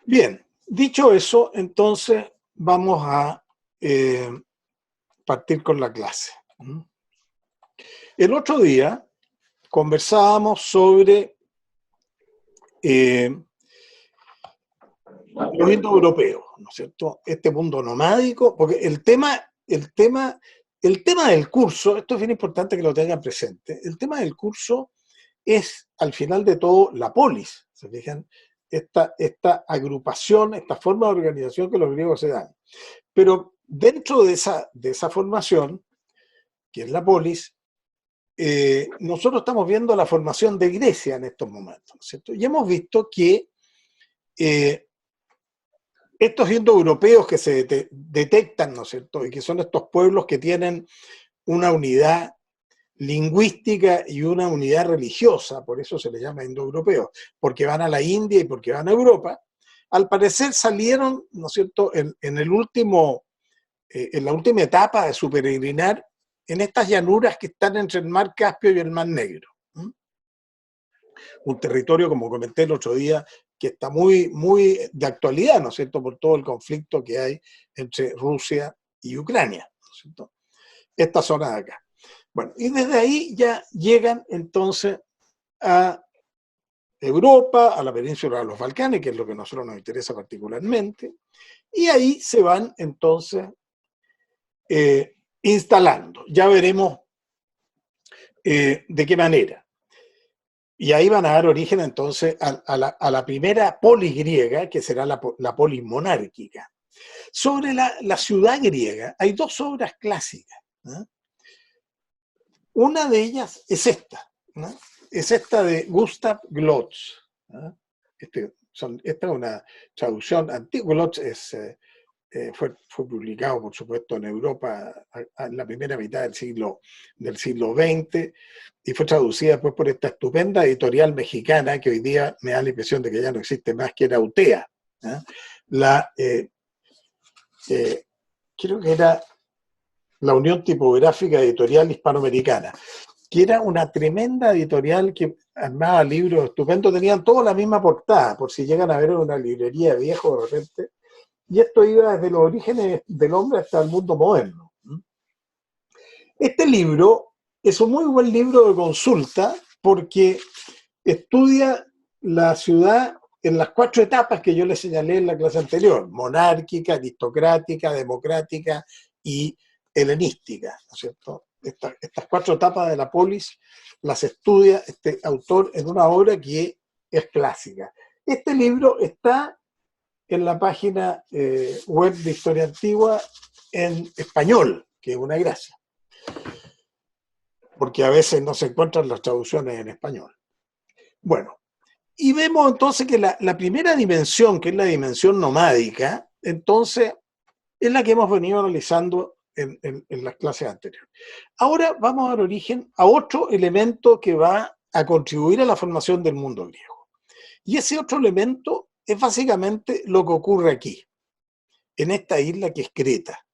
Bien, dicho eso, entonces vamos a partir con la clase. El otro día conversábamos sobre los indoeuropeos, ¿no es cierto? Este mundo nomádico, porque el tema del curso, esto es bien importante que lo tengan presente, el tema del curso es, al final de todo, la polis, ¿se fijan? Esta agrupación, esta forma de organización que los griegos se dan. Pero dentro de esa formación, que es la polis, nosotros estamos viendo la formación de Grecia en estos momentos, ¿no es cierto? Y hemos visto que eh, estos indoeuropeos que se detectan, ¿no es cierto? Y que son estos pueblos que tienen una unidad lingüística y una unidad religiosa, por eso se les llama indoeuropeos, porque van a la India y porque van a Europa, al parecer salieron, ¿no es cierto?, en la última etapa de su peregrinar en estas llanuras que están entre el mar Caspio y el mar Negro. Un territorio, como comenté el otro día, que está muy, muy de actualidad, ¿no es cierto?, por todo el conflicto que hay entre Rusia y Ucrania, ¿no es cierto? Esta zona de acá. Bueno, y desde ahí ya llegan entonces a Europa, a la península de los Balcanes, que es lo que a nosotros nos interesa particularmente, y ahí se van entonces instalando. Ya veremos de qué manera. Y ahí van a dar origen entonces a la primera polis griega, que será la polis monárquica. Sobre la ciudad griega hay dos obras clásicas, ¿no? Una de ellas es esta, ¿no? Es esta de Gustav Glotz, ¿no? Esta es una traducción antigua. Glotz fue publicado, por supuesto, en Europa en la primera mitad del siglo XX y fue traducida después por esta estupenda editorial mexicana que hoy día me da la impresión de que ya no existe más, que era UTEA. ¿Eh? La, creo que era la Unión Tipográfica Editorial Hispanoamericana, que era una tremenda editorial que armaba libros estupendos, tenían toda la misma portada, por si llegan a ver en una librería viejo de repente, y esto iba desde los orígenes del hombre hasta el mundo moderno. Este libro es un muy buen libro de consulta porque estudia la ciudad en las 4 etapas que yo les señalé en la clase anterior: monárquica, aristocrática, democrática y helenística, ¿no es cierto? Estas 4 etapas de la polis las estudia este autor en una obra que es clásica. Este libro está en la página web de Historia Antigua en español, que es una gracia, porque a veces no se encuentran las traducciones en español. Bueno, y vemos entonces que la primera dimensión, que es la dimensión nomádica, entonces es la que hemos venido analizando en las clases anteriores. Ahora vamos a dar origen a otro elemento que va a contribuir a la formación del mundo griego. Y ese otro elemento es básicamente lo que ocurre aquí, en esta isla que es Creta.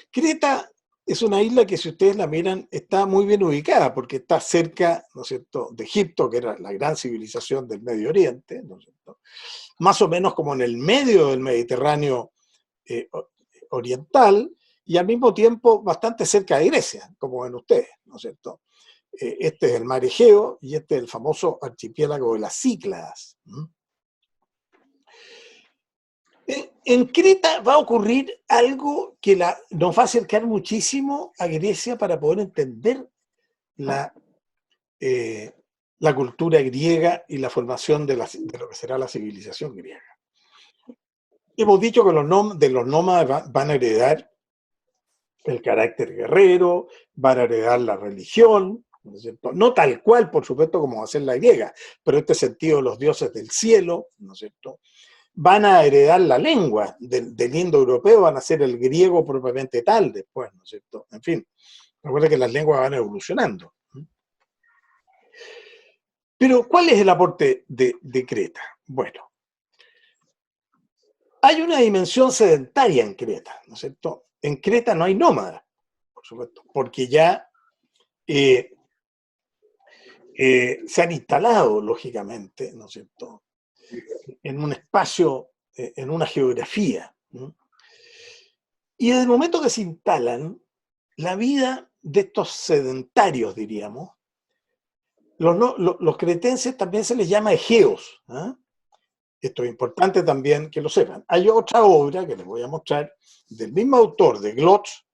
Creta es una isla que, si ustedes la miran, está muy bien ubicada porque está cerca, ¿no es cierto?, de Egipto, que era la gran civilización del Medio Oriente, ¿no es cierto?, más o menos como en el medio del Mediterráneo eh, oriental, y al mismo tiempo bastante cerca de Grecia, como ven ustedes, ¿no es cierto? Este es el mar Egeo y este es el famoso archipiélago de las Cícladas. En Creta va a ocurrir algo que nos va a acercar muchísimo a Grecia para poder entender la, eh, la cultura griega y la formación de lo que será la civilización griega. Hemos dicho que de los nómadas van a heredar el carácter guerrero, van a heredar la religión, ¿no es cierto? No tal cual, por supuesto, como va a ser la griega, pero este sentido de los dioses del cielo, ¿no es cierto?, van a heredar la lengua del indoeuropeo, van a ser el griego propiamente tal después, ¿no es cierto? En fin, recuerda que las lenguas van evolucionando. Pero, ¿cuál es el aporte de Creta? Bueno, hay una dimensión sedentaria en Creta, ¿no es cierto? En Creta no hay nómadas, por supuesto, porque ya se han instalado, lógicamente, ¿no es cierto?, en un espacio, en una geografía. Y en el momento que se instalan, la vida de estos sedentarios, diríamos, los cretenses también se les llama egeos. Esto es importante también que lo sepan. Hay otra obra que les voy a mostrar del mismo autor, de Glotz,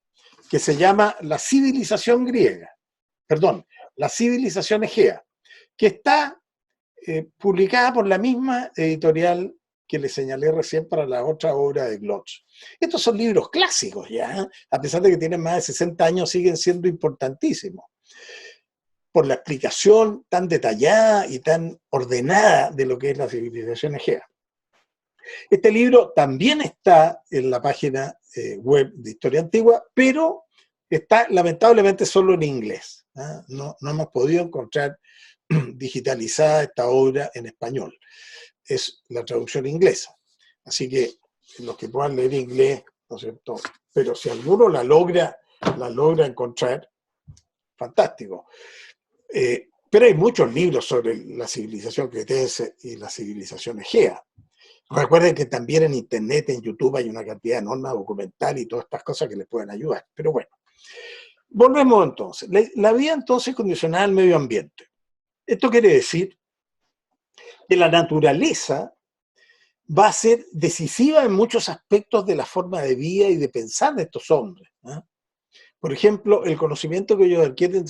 que se llama La civilización griega, perdón, La civilización egea, que está publicada por la misma editorial que les señalé recién para la otra obra de Glotz. Estos son libros clásicos ya, a pesar de que tienen más de 60 años, siguen siendo importantísimos por la explicación tan detallada y tan ordenada de lo que es la civilización egea. Este libro también está en la página web de Historia Antigua, pero está lamentablemente solo en inglés. No hemos podido encontrar digitalizada esta obra en español. Es la traducción inglesa. Así que los que puedan leer inglés, ¿no es cierto? Pero si alguno la logra encontrar, fantástico. Pero hay muchos libros sobre la civilización cretense y la civilización egea. Recuerden que también en internet, en YouTube, hay una cantidad enorme de documental y todas estas cosas que les pueden ayudar. Pero bueno, volvemos entonces. La vida entonces condicionada al medio ambiente. Esto quiere decir que la naturaleza va a ser decisiva en muchos aspectos de la forma de vida y de pensar de estos hombres. Por ejemplo, el conocimiento que ellos adquieren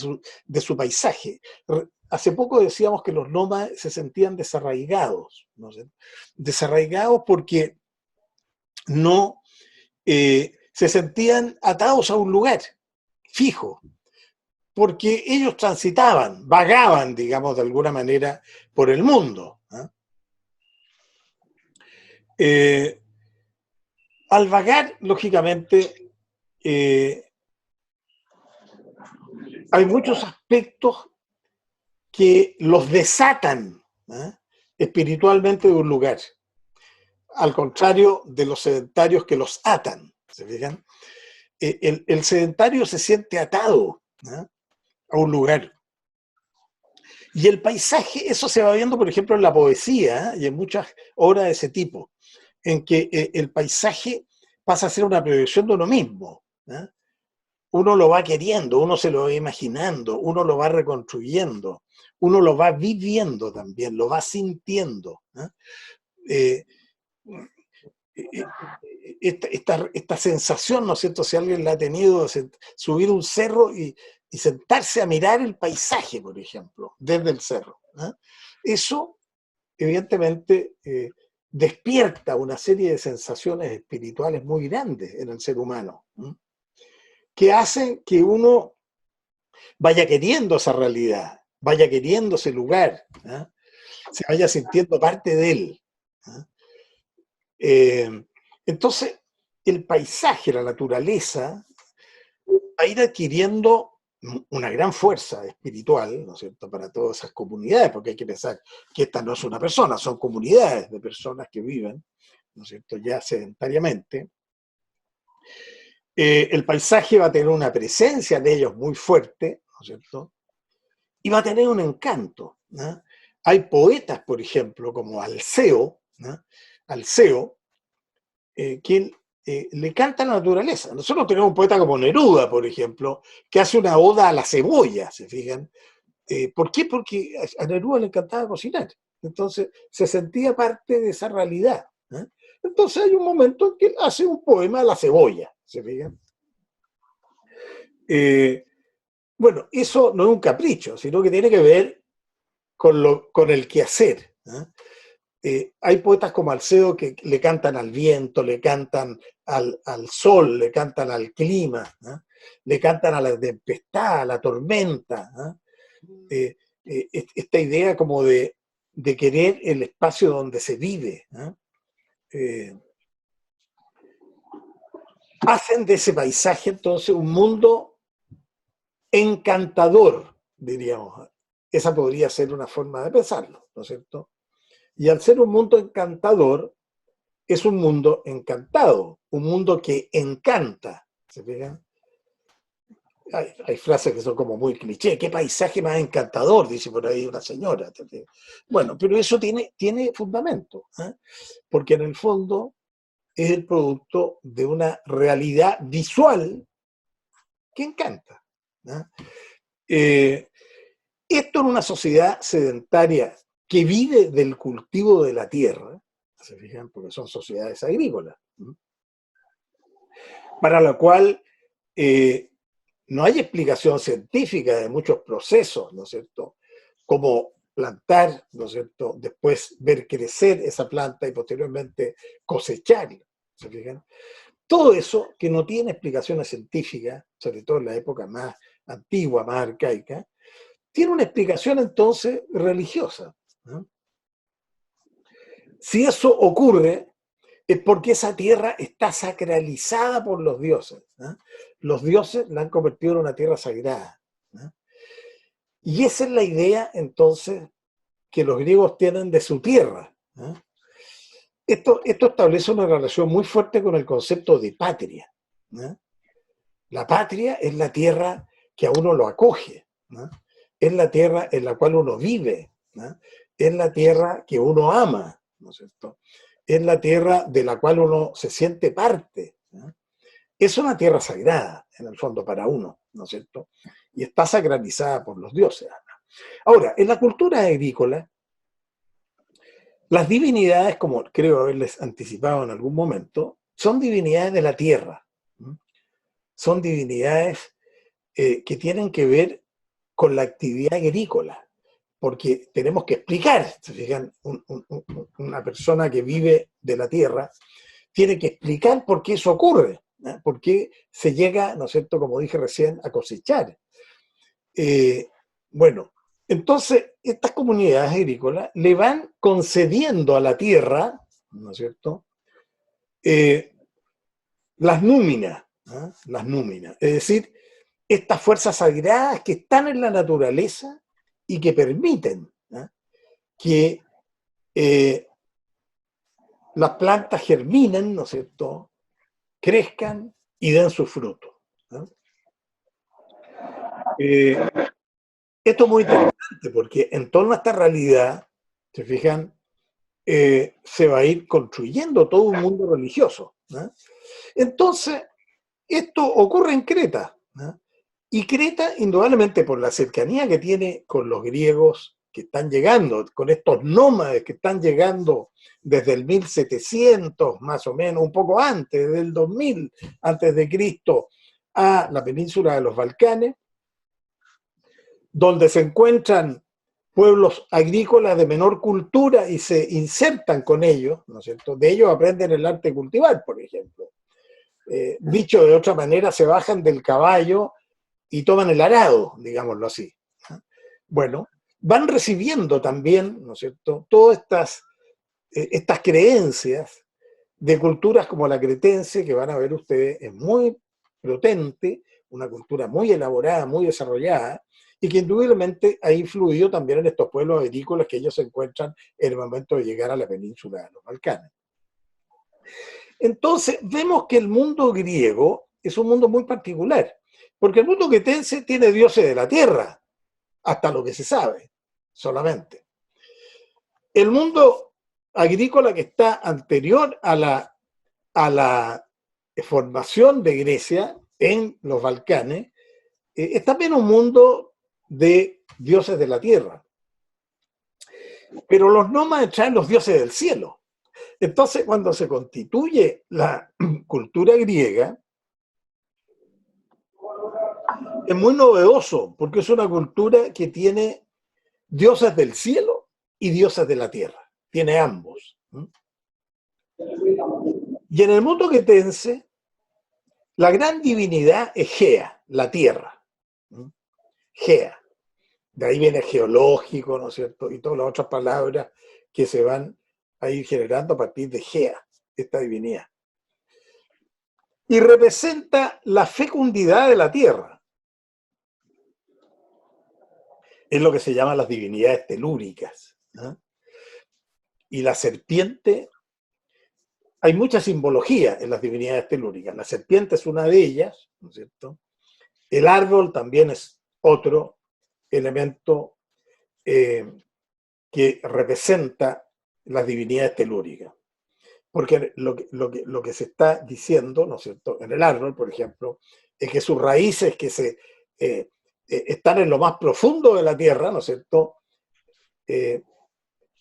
de su paisaje. Hace poco decíamos que los nómadas se sentían desarraigados, ¿no? Desarraigados porque no se sentían atados a un lugar fijo, porque ellos transitaban, vagaban, digamos, de alguna manera por el mundo. Al vagar, lógicamente, hay muchos aspectos que los desatan espiritualmente de un lugar, al contrario de los sedentarios que los atan. ¿Se fijan? El sedentario se siente atado a un lugar. Y el paisaje, eso se va viendo, por ejemplo, en la poesía y en muchas obras de ese tipo, en que el paisaje pasa a ser una proyección de uno mismo. Uno lo va queriendo, uno se lo va imaginando, uno lo va reconstruyendo, uno lo va viviendo también, lo va sintiendo. Esta sensación, ¿no es cierto?, si alguien la ha tenido, de subir un cerro y sentarse a mirar el paisaje, por ejemplo, desde el cerro. Eso, evidentemente, despierta una serie de sensaciones espirituales muy grandes en el ser humano, que hacen que uno vaya queriendo esa realidad, vaya queriendo ese lugar, se vaya sintiendo parte de él. Entonces, el paisaje, la naturaleza, va a ir adquiriendo una gran fuerza espiritual, ¿no es cierto?, para todas esas comunidades, porque hay que pensar que esta no es una persona, son comunidades de personas que viven, ¿no es cierto?, ya sedentariamente. El paisaje va a tener una presencia de ellos muy fuerte, ¿no es cierto?, y va a tener un encanto. Hay poetas, por ejemplo, como Alceo, que le canta a la naturaleza. Nosotros tenemos un poeta como Neruda, por ejemplo, que hace una oda a la cebolla, ¿se fijan? ¿Por qué? Porque a Neruda le encantaba cocinar. Entonces se sentía parte de esa realidad. Entonces hay un momento en que él hace un poema a la cebolla, ¿se fijan? Bueno, eso no es un capricho, sino que tiene que ver con el quehacer. Hay poetas como Alceo que le cantan al viento, le cantan al sol, le cantan al clima, le cantan a la tempestad, a la tormenta. Esta idea como de querer el espacio donde se vive. Hacen de ese paisaje entonces un mundo encantador, diríamos. Esa podría ser una forma de pensarlo, ¿no es cierto? Y al ser un mundo encantador, es un mundo encantado, un mundo que encanta. ¿Se fijan? hay frases que son como muy cliché. ¿Qué paisaje más encantador? Dice por ahí una señora. Bueno, pero eso tiene fundamento, ¿eh? Porque en el fondo es el producto de una realidad visual que encanta, ¿eh? Esto en una sociedad sedentaria que vive del cultivo de la tierra, ¿se fijan? Porque son sociedades agrícolas, ¿eh? Para la cual no hay explicación científica de muchos procesos, ¿no es cierto? Como plantar, ¿no es cierto? Después ver crecer esa planta y posteriormente cosecharla, ¿se fijan? Todo eso que no tiene explicaciones científicas, sobre todo en la época más antigua, más arcaica, tiene una explicación entonces religiosa, ¿no? Si eso ocurre, es porque esa tierra está sacralizada por los dioses, ¿no? Los dioses la han convertido en una tierra sagrada, ¿no? Y esa es la idea entonces que los griegos tienen de su tierra, ¿no? Esto establece una relación muy fuerte con el concepto de patria, ¿no? La patria es la tierra que a uno lo acoge, ¿no? Es la tierra en la cual uno vive, ¿no? Es la tierra que uno ama, ¿no es cierto? Es la tierra de la cual uno se siente parte, ¿no? Es una tierra sagrada, en el fondo, para uno, ¿no es cierto? Y está sacralizada por los dioses. Ahora, en la cultura agrícola, las divinidades, como creo haberles anticipado en algún momento, son divinidades de la tierra, ¿no? Son divinidades que tienen que ver con la actividad agrícola, porque tenemos que explicar, ¿se fijan? Una persona que vive de la tierra tiene que explicar por qué eso ocurre, ¿no? Por qué se llega, ¿no es cierto?, como dije recién, a cosechar. Bueno, entonces estas comunidades agrícolas le van concediendo a la tierra, ¿no es cierto?, las núminas, ¿no? Las núminas, es decir, estas fuerzas sagradas que están en la naturaleza y que permiten, ¿no?, que las plantas germinen, ¿no es cierto?, crezcan y den su fruto, ¿no? Esto es muy interesante porque en torno a esta realidad, se fijan, se va a ir construyendo todo un mundo religioso, ¿no? Entonces, esto ocurre en Creta, ¿no? Y Creta, indudablemente por la cercanía que tiene con los griegos que están llegando, con estos nómades que están llegando desde el 1700 más o menos, un poco antes, del 2000 antes de Cristo, a la península de los Balcanes, donde se encuentran pueblos agrícolas de menor cultura y se insertan con ellos, ¿no es cierto? De ellos aprenden el arte de cultivar, por ejemplo. Dicho de otra manera, se bajan del caballo y toman el arado, digámoslo así. Bueno, van recibiendo también, ¿no es cierto?, todas estas creencias de culturas como la cretense, que van a ver ustedes, es muy potente, una cultura muy elaborada, muy desarrollada, y que indudablemente ha influido también en estos pueblos agrícolas que ellos se encuentran en el momento de llegar a la península de los Balcanes. Entonces, vemos que el mundo griego es un mundo muy particular, porque el mundo cretense tiene dioses de la tierra, hasta lo que se sabe, solamente. El mundo agrícola que está anterior a la formación de Grecia en los Balcanes, es también un mundo de dioses de la tierra. Pero los nómades traen los dioses del cielo. Entonces, cuando se constituye la cultura griega, es muy novedoso, porque es una cultura que tiene dioses del cielo y dioses de la tierra. Tiene ambos. Y en el mundo cretense, la gran divinidad es Gea, la tierra. Gea. De ahí viene geológico, ¿no es cierto? Y todas las otras palabras que se van a ir generando a partir de Gea, esta divinidad. Y representa la fecundidad de la tierra. Es lo que se llaman las divinidades telúricas, ¿no? Y la serpiente, hay mucha simbología en las divinidades telúricas. La serpiente es una de ellas, ¿no es cierto? El árbol también es otro elemento que representa las divinidades telúricas. Porque lo que se está diciendo, ¿no es cierto?, en el árbol, por ejemplo, es que sus raíces que están en lo más profundo de la tierra, ¿no es cierto?,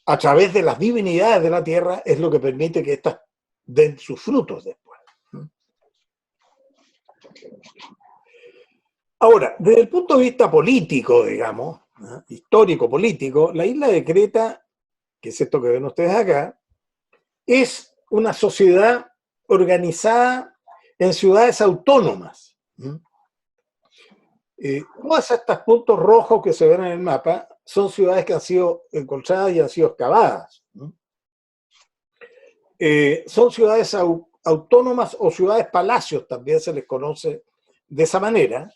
a través de las divinidades de la tierra es lo que permite que éstas den sus frutos después. Ahora, desde el punto de vista político, digamos, ¿no?, histórico-político, la isla de Creta, que es esto que ven ustedes acá, es una sociedad organizada en ciudades autónomas. Todos estos puntos rojos que se ven en el mapa son ciudades que han sido encontradas y han sido excavadas. Son ciudades autónomas o ciudades palacios, también se les conoce de esa manera,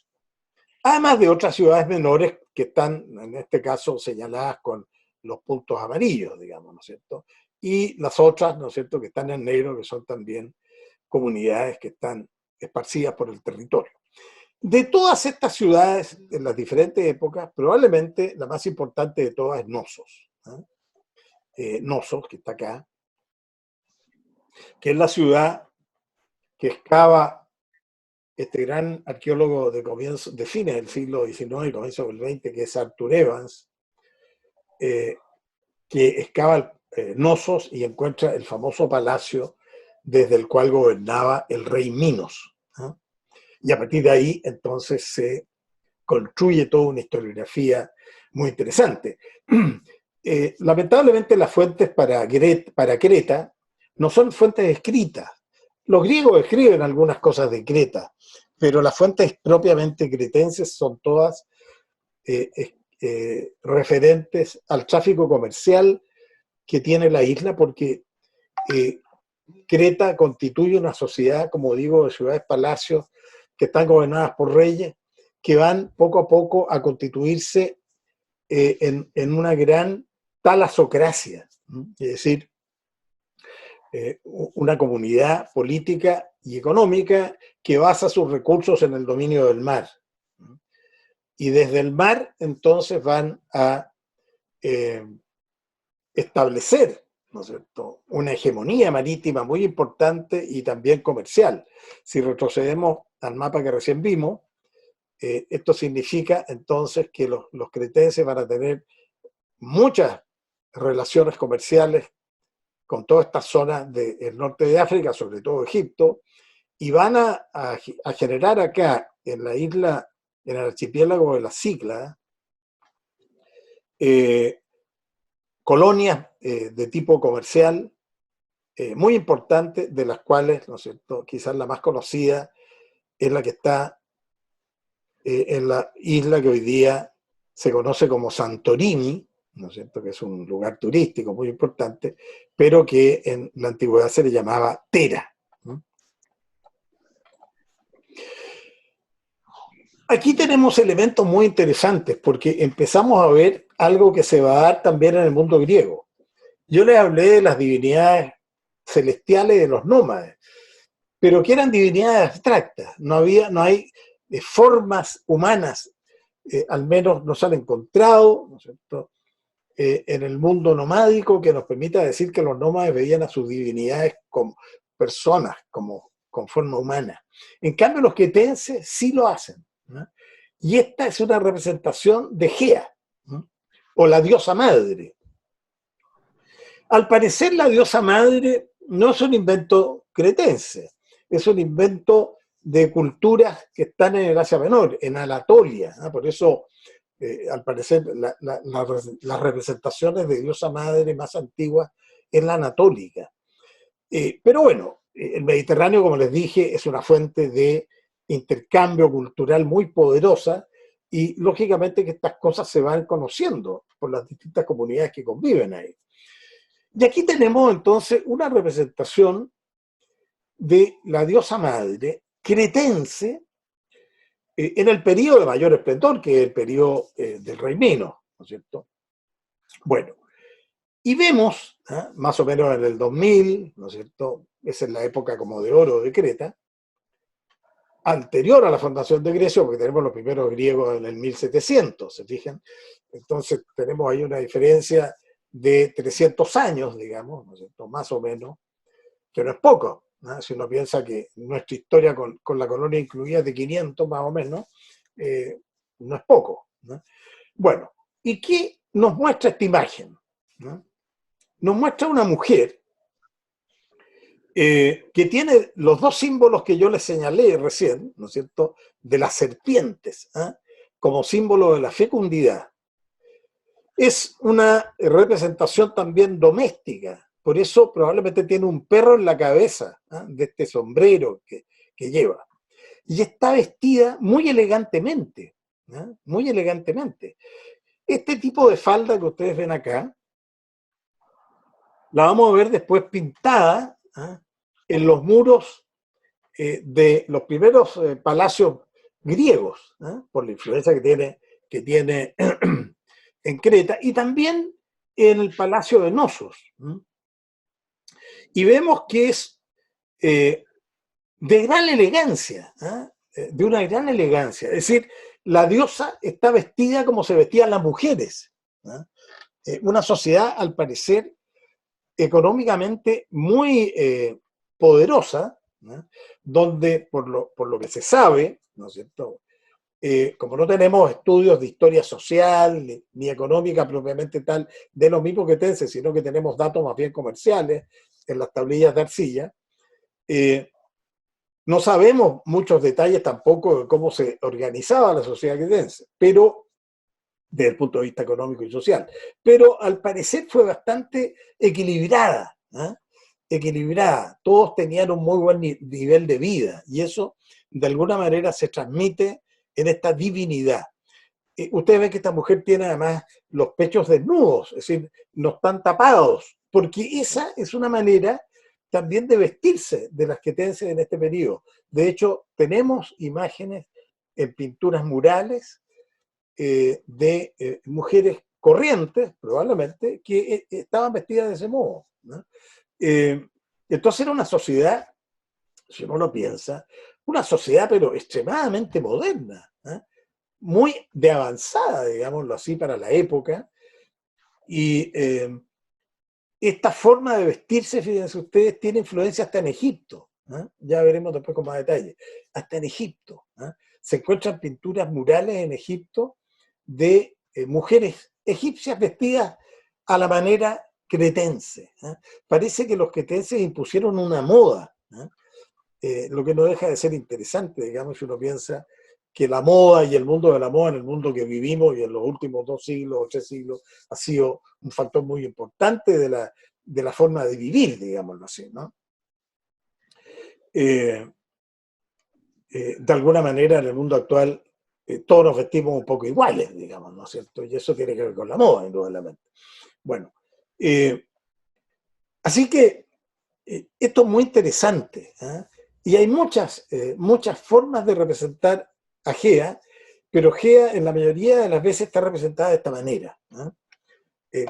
además de otras ciudades menores que están, en este caso, señaladas con los puntos amarillos, digamos, ¿no es cierto? Y las otras, ¿no es cierto?, que están en negro, que son también comunidades que están esparcidas por el territorio. De todas estas ciudades, en las diferentes épocas, probablemente la más importante de todas es Knossos. Knossos, que está acá, que es la ciudad que excava este gran arqueólogo de fines del siglo XIX y comienzo del XX, que es Arthur Evans, que excava Knossos y encuentra el famoso palacio desde el cual gobernaba el rey Minos. Y a partir de ahí, entonces, se construye toda una historiografía muy interesante. Lamentablemente, las fuentes para Creta no son fuentes escritas. Los griegos escriben algunas cosas de Creta, pero las fuentes propiamente cretenses son todas referentes al tráfico comercial que tiene la isla, porque Creta constituye una sociedad, como digo, de ciudades-palacios que están gobernadas por reyes, que van poco a poco a constituirse en una gran talasocracia, es decir, una comunidad política y económica que basa sus recursos en el dominio del mar. Y desde el mar, entonces, van a establecer, ¿no es cierto?, una hegemonía marítima muy importante y también comercial. Si retrocedemos al mapa que recién vimos, esto significa entonces que los cretenses van a tener muchas relaciones comerciales con toda esta zona del norte de África, sobre todo Egipto, y van a generar acá, en la isla, en el archipiélago de las Cícladas, colonias de tipo comercial muy importantes, de las cuales, ¿no es cierto?, quizás la más conocida es la que está en la isla que hoy día se conoce como Santorini, ¿no es cierto?, que es un lugar turístico muy importante, pero que en la antigüedad se le llamaba Tera. Aquí tenemos elementos muy interesantes porque empezamos a ver algo que se va a dar también en el mundo griego. Yo les hablé de las divinidades celestiales de los nómades, pero que eran divinidades abstractas. No hay formas humanas, al menos no se han encontrado, ¿no es cierto?, en el mundo nomádico que nos permita decir que los nómades veían a sus divinidades como personas, como con forma humana. En cambio, los cretenses sí lo hacen, ¿no? Y esta es una representación de Gea, ¿no?, o la diosa madre. Al parecer, la diosa madre no es un invento cretense, es un invento de culturas que están en el Asia Menor, en Anatolia, ¿no? Por eso, al parecer, las representaciones de diosa madre más antiguas es la anatólica. Pero bueno, el Mediterráneo, como les dije, es una fuente de intercambio cultural muy poderosa y lógicamente que estas cosas se van conociendo por las distintas comunidades que conviven ahí. Y aquí tenemos entonces una representación de la diosa madre cretense en el periodo de mayor esplendor, que es el periodo del rey Minos, ¿no es cierto? Bueno, y vemos, más o menos en el 2000, ¿no es cierto?, esa es la época como de oro de Creta, anterior a la fundación de Grecia, porque tenemos los primeros griegos en el 1700, ¿se fijan? Entonces tenemos ahí una diferencia de 300 años, digamos, ¿no es cierto? Más o menos, que no es poco, ¿no? Si uno piensa que nuestra historia con la colonia incluida es de 500 más o menos, no es poco, ¿no? Bueno, ¿y qué nos muestra esta imagen? ¿No? Nos muestra una mujer que tiene los dos símbolos que yo les señalé recién, ¿no es cierto?, de las serpientes, ¿eh?, como símbolo de la fecundidad. Es una representación también doméstica, por eso probablemente tiene un perro en la cabeza, ¿eh?, de este sombrero que lleva. Y está vestida muy elegantemente, ¿eh?, muy elegantemente. Este tipo de falda que ustedes ven acá, la vamos a ver después pintada, ¿eh?, en los muros de los primeros palacios griegos, ¿eh?, por la influencia que tiene en Creta, y también en el palacio de Nosos. ¿Eh? Y vemos que es de gran elegancia, de una gran elegancia. Es decir, la diosa está vestida como se vestían las mujeres. Una sociedad, al parecer, económicamente muy poderosa, ¿no?, donde, por lo que se sabe, ¿no es cierto?, como no tenemos estudios de historia social ni económica propiamente tal de los mismos quetenses, sino que tenemos datos más bien comerciales en las tablillas de arcilla, no sabemos muchos detalles tampoco de cómo se organizaba la sociedad quetense, pero desde el punto de vista económico y social. Pero al parecer fue bastante equilibrada, ¿eh?, equilibrada. Todos tenían un muy buen nivel de vida y eso de alguna manera se transmite en esta divinidad. Ustedes ven que esta mujer tiene además los pechos desnudos, es decir, no están tapados, porque esa es una manera también de vestirse de las quetenses en este periodo. De hecho, tenemos imágenes en pinturas murales de mujeres corrientes, probablemente, que estaban vestidas de ese modo, ¿no? Entonces era una sociedad, si uno lo piensa, una sociedad pero extremadamente moderna, ¿eh?, muy de avanzada, digámoslo así, para la época. Y esta forma de vestirse, fíjense ustedes, tiene influencia hasta en Egipto, ¿eh? Ya veremos después con más detalle. Hasta en Egipto, ¿eh? Se encuentran pinturas murales en Egipto de mujeres egipcias vestidas a la manera cretense, ¿eh? Parece que los cretenses impusieron una moda, ¿eh? Lo que no deja de ser interesante, digamos, si uno piensa que la moda y el mundo de la moda en el mundo que vivimos y en los últimos 2 siglos o 3 siglos ha sido un factor muy importante de la forma de vivir, digámoslo así, ¿no? De alguna manera en el mundo actual todos nos vestimos un poco iguales, digamos, ¿no es cierto? Y eso tiene que ver con la moda, indudablemente. Bueno, así que esto es muy interesante, ¿eh? Y hay muchas formas de representar a Gea, pero Gea en la mayoría de las veces está representada de esta manera,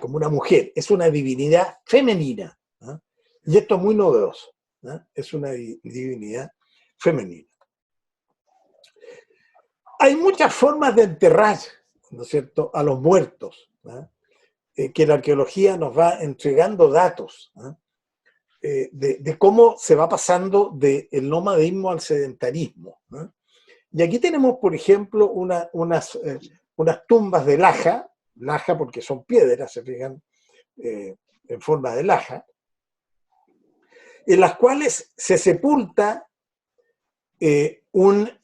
como una mujer, es una divinidad femenina, ¿eh? Y esto es muy novedoso, ¿eh? Es una divinidad femenina. Hay muchas formas de enterrar, ¿no es cierto?, a los muertos, ¿eh? Que la arqueología nos va entregando datos, ¿eh?, de cómo se va pasando del nomadismo al sedentarismo, ¿eh? Y aquí tenemos, por ejemplo, unas tumbas de laja porque son piedras, se fijan, en forma de laja, en las cuales se sepulta una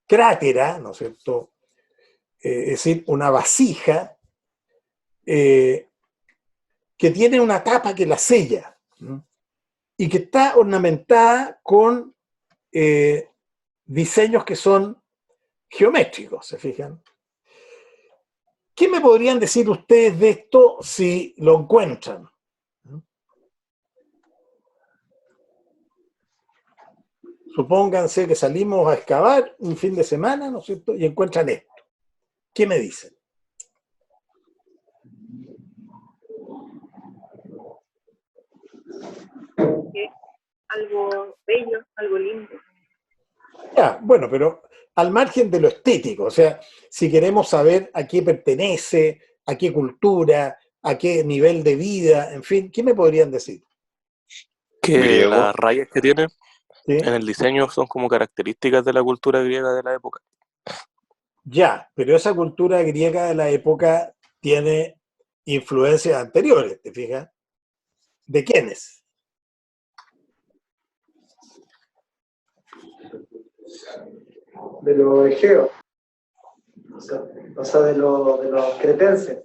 crátera, ¿no es cierto?, es decir, una vasija que tiene una tapa que la sella, ¿no?, y que está ornamentada con diseños que son geométricos, ¿se fijan? ¿Qué me podrían decir ustedes de esto si lo encuentran? Supónganse que salimos a excavar un fin de semana, ¿no es cierto?, y encuentran esto. ¿Qué me dicen? algo bello, algo lindo. Ya, bueno, pero al margen de lo estético, o sea, si queremos saber a qué pertenece, a qué cultura, a qué nivel de vida, en fin, ¿qué me podrían decir? Que Griego. las rayas que tiene ¿Sí? en el diseño son como características de la cultura griega de la época. Ya, pero esa cultura griega de la época tiene influencias anteriores, ¿te fijas? ¿De quiénes? De los egeos, o sea, de los cretenses.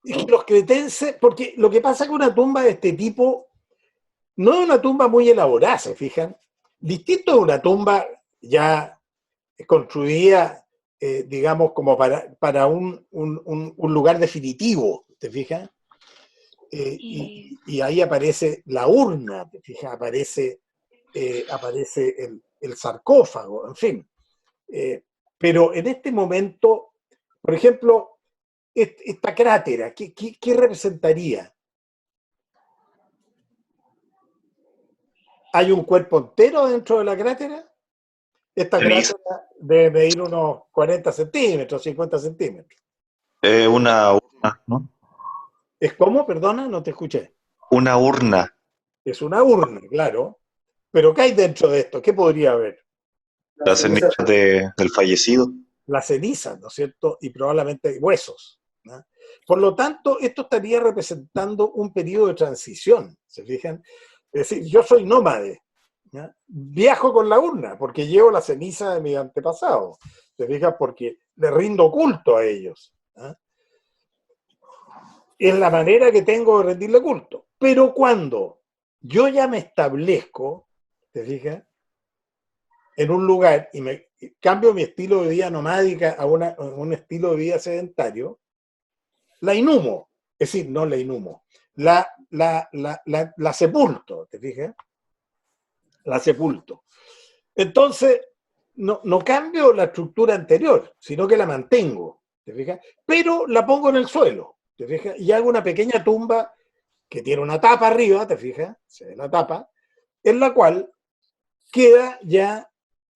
Es que los cretenses, porque lo que pasa con una tumba de este tipo no es una tumba muy elaborada, ¿se fijan? Distinto de una tumba ya construida, digamos, como para un lugar definitivo, ¿te fijas? Y ahí aparece la urna, ¿te fijas? Aparece el sarcófago, en fin. Pero en este momento, por ejemplo, esta crátera, ¿qué representaría? ¿Hay un cuerpo entero dentro de la crátera? Esta Ceniza. crátera debe medir unos 40 centímetros, 50 centímetros. Una urna, ¿no? ¿Es como? Perdona, no te escuché. Una urna. Es una urna, claro. Pero ¿qué hay dentro de esto? ¿Qué podría haber? Las cenizas del fallecido. Las cenizas, ¿no es cierto? Y probablemente huesos, ¿no? Por lo tanto, esto estaría representando un periodo de transición, ¿se fijan? Es decir, yo soy nómade, ¿ya? Viajo con la urna porque llevo la ceniza de mi antepasado, ¿se fijan? Porque le rindo culto a ellos, ¿no? Es la manera que tengo de rendirle culto. Pero cuando yo ya me establezco, ¿te fijas? En un lugar y me cambio mi estilo de vida nomádica a un estilo de vida sedentario, la inhumo. Es decir, no la inhumo, la sepulto, ¿te fijas? La sepulto. Entonces, no cambio la estructura anterior, sino que la mantengo, ¿te fijas? Pero la pongo en el suelo, ¿te fijas? Y hago una pequeña tumba que tiene una tapa arriba, ¿te fijas? Se ve la tapa, en la cual queda ya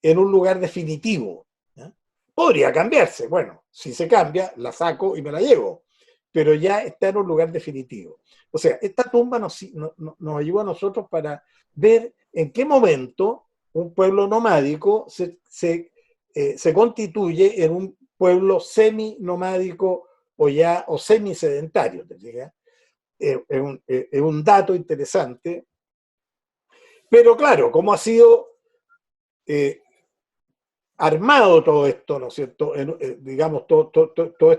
en un lugar definitivo, ¿ya? Podría cambiarse, bueno, si se cambia, la saco y me la llevo, pero ya está en un lugar definitivo. O sea, esta tumba nos ayuda a nosotros para ver en qué momento un pueblo nomádico se constituye en un pueblo semi-nomádico o semi-sedentario, ¿te fijas? Es un dato interesante, pero claro, como ha sido armado todo esto, ¿no es cierto? Digamos,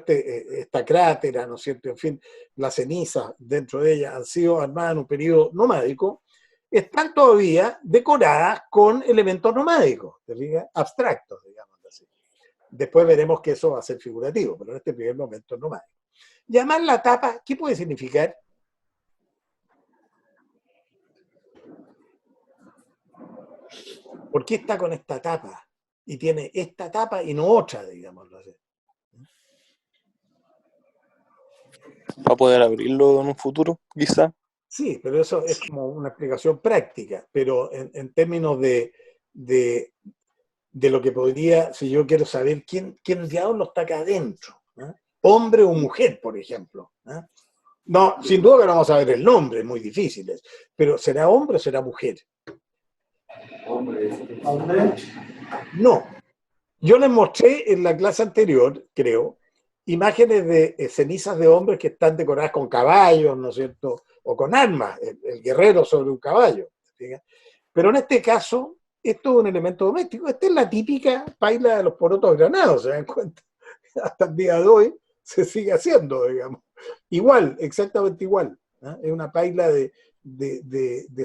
esta crátera, ¿no es cierto? En fin, las cenizas dentro de ella han sido armadas en un periodo nomádico, están todavía decoradas con elementos nomádicos, ¿te fijas? Abstractos, digamos así. Después veremos que eso va a ser figurativo, pero en este primer momento es nomádico. Llamar la tapa, ¿qué puede significar? ¿Por qué está con esta tapa? Y tiene esta tapa y no otra, digámoslo así. ¿Va a poder abrirlo en un futuro, quizá? Sí, pero eso es como una explicación práctica, pero en términos de lo que podría, si yo quiero saber quién diablo está acá adentro, ¿no? Hombre o mujer, por ejemplo, ¿no? No, sin duda que no vamos a ver el nombre, es muy difícil, pero ¿será hombre o será mujer? Hombre. No. Yo les mostré en la clase anterior, creo, imágenes de cenizas de hombres que están decoradas con caballos, ¿no es cierto? O con armas, el guerrero sobre un caballo. ¿Sí? Pero en este caso, esto es un elemento doméstico. Esta es la típica paila de los porotos granados, ¿se dan cuenta? Hasta el día de hoy se sigue haciendo, digamos. Igual, exactamente igual. ¿No? Es una paila de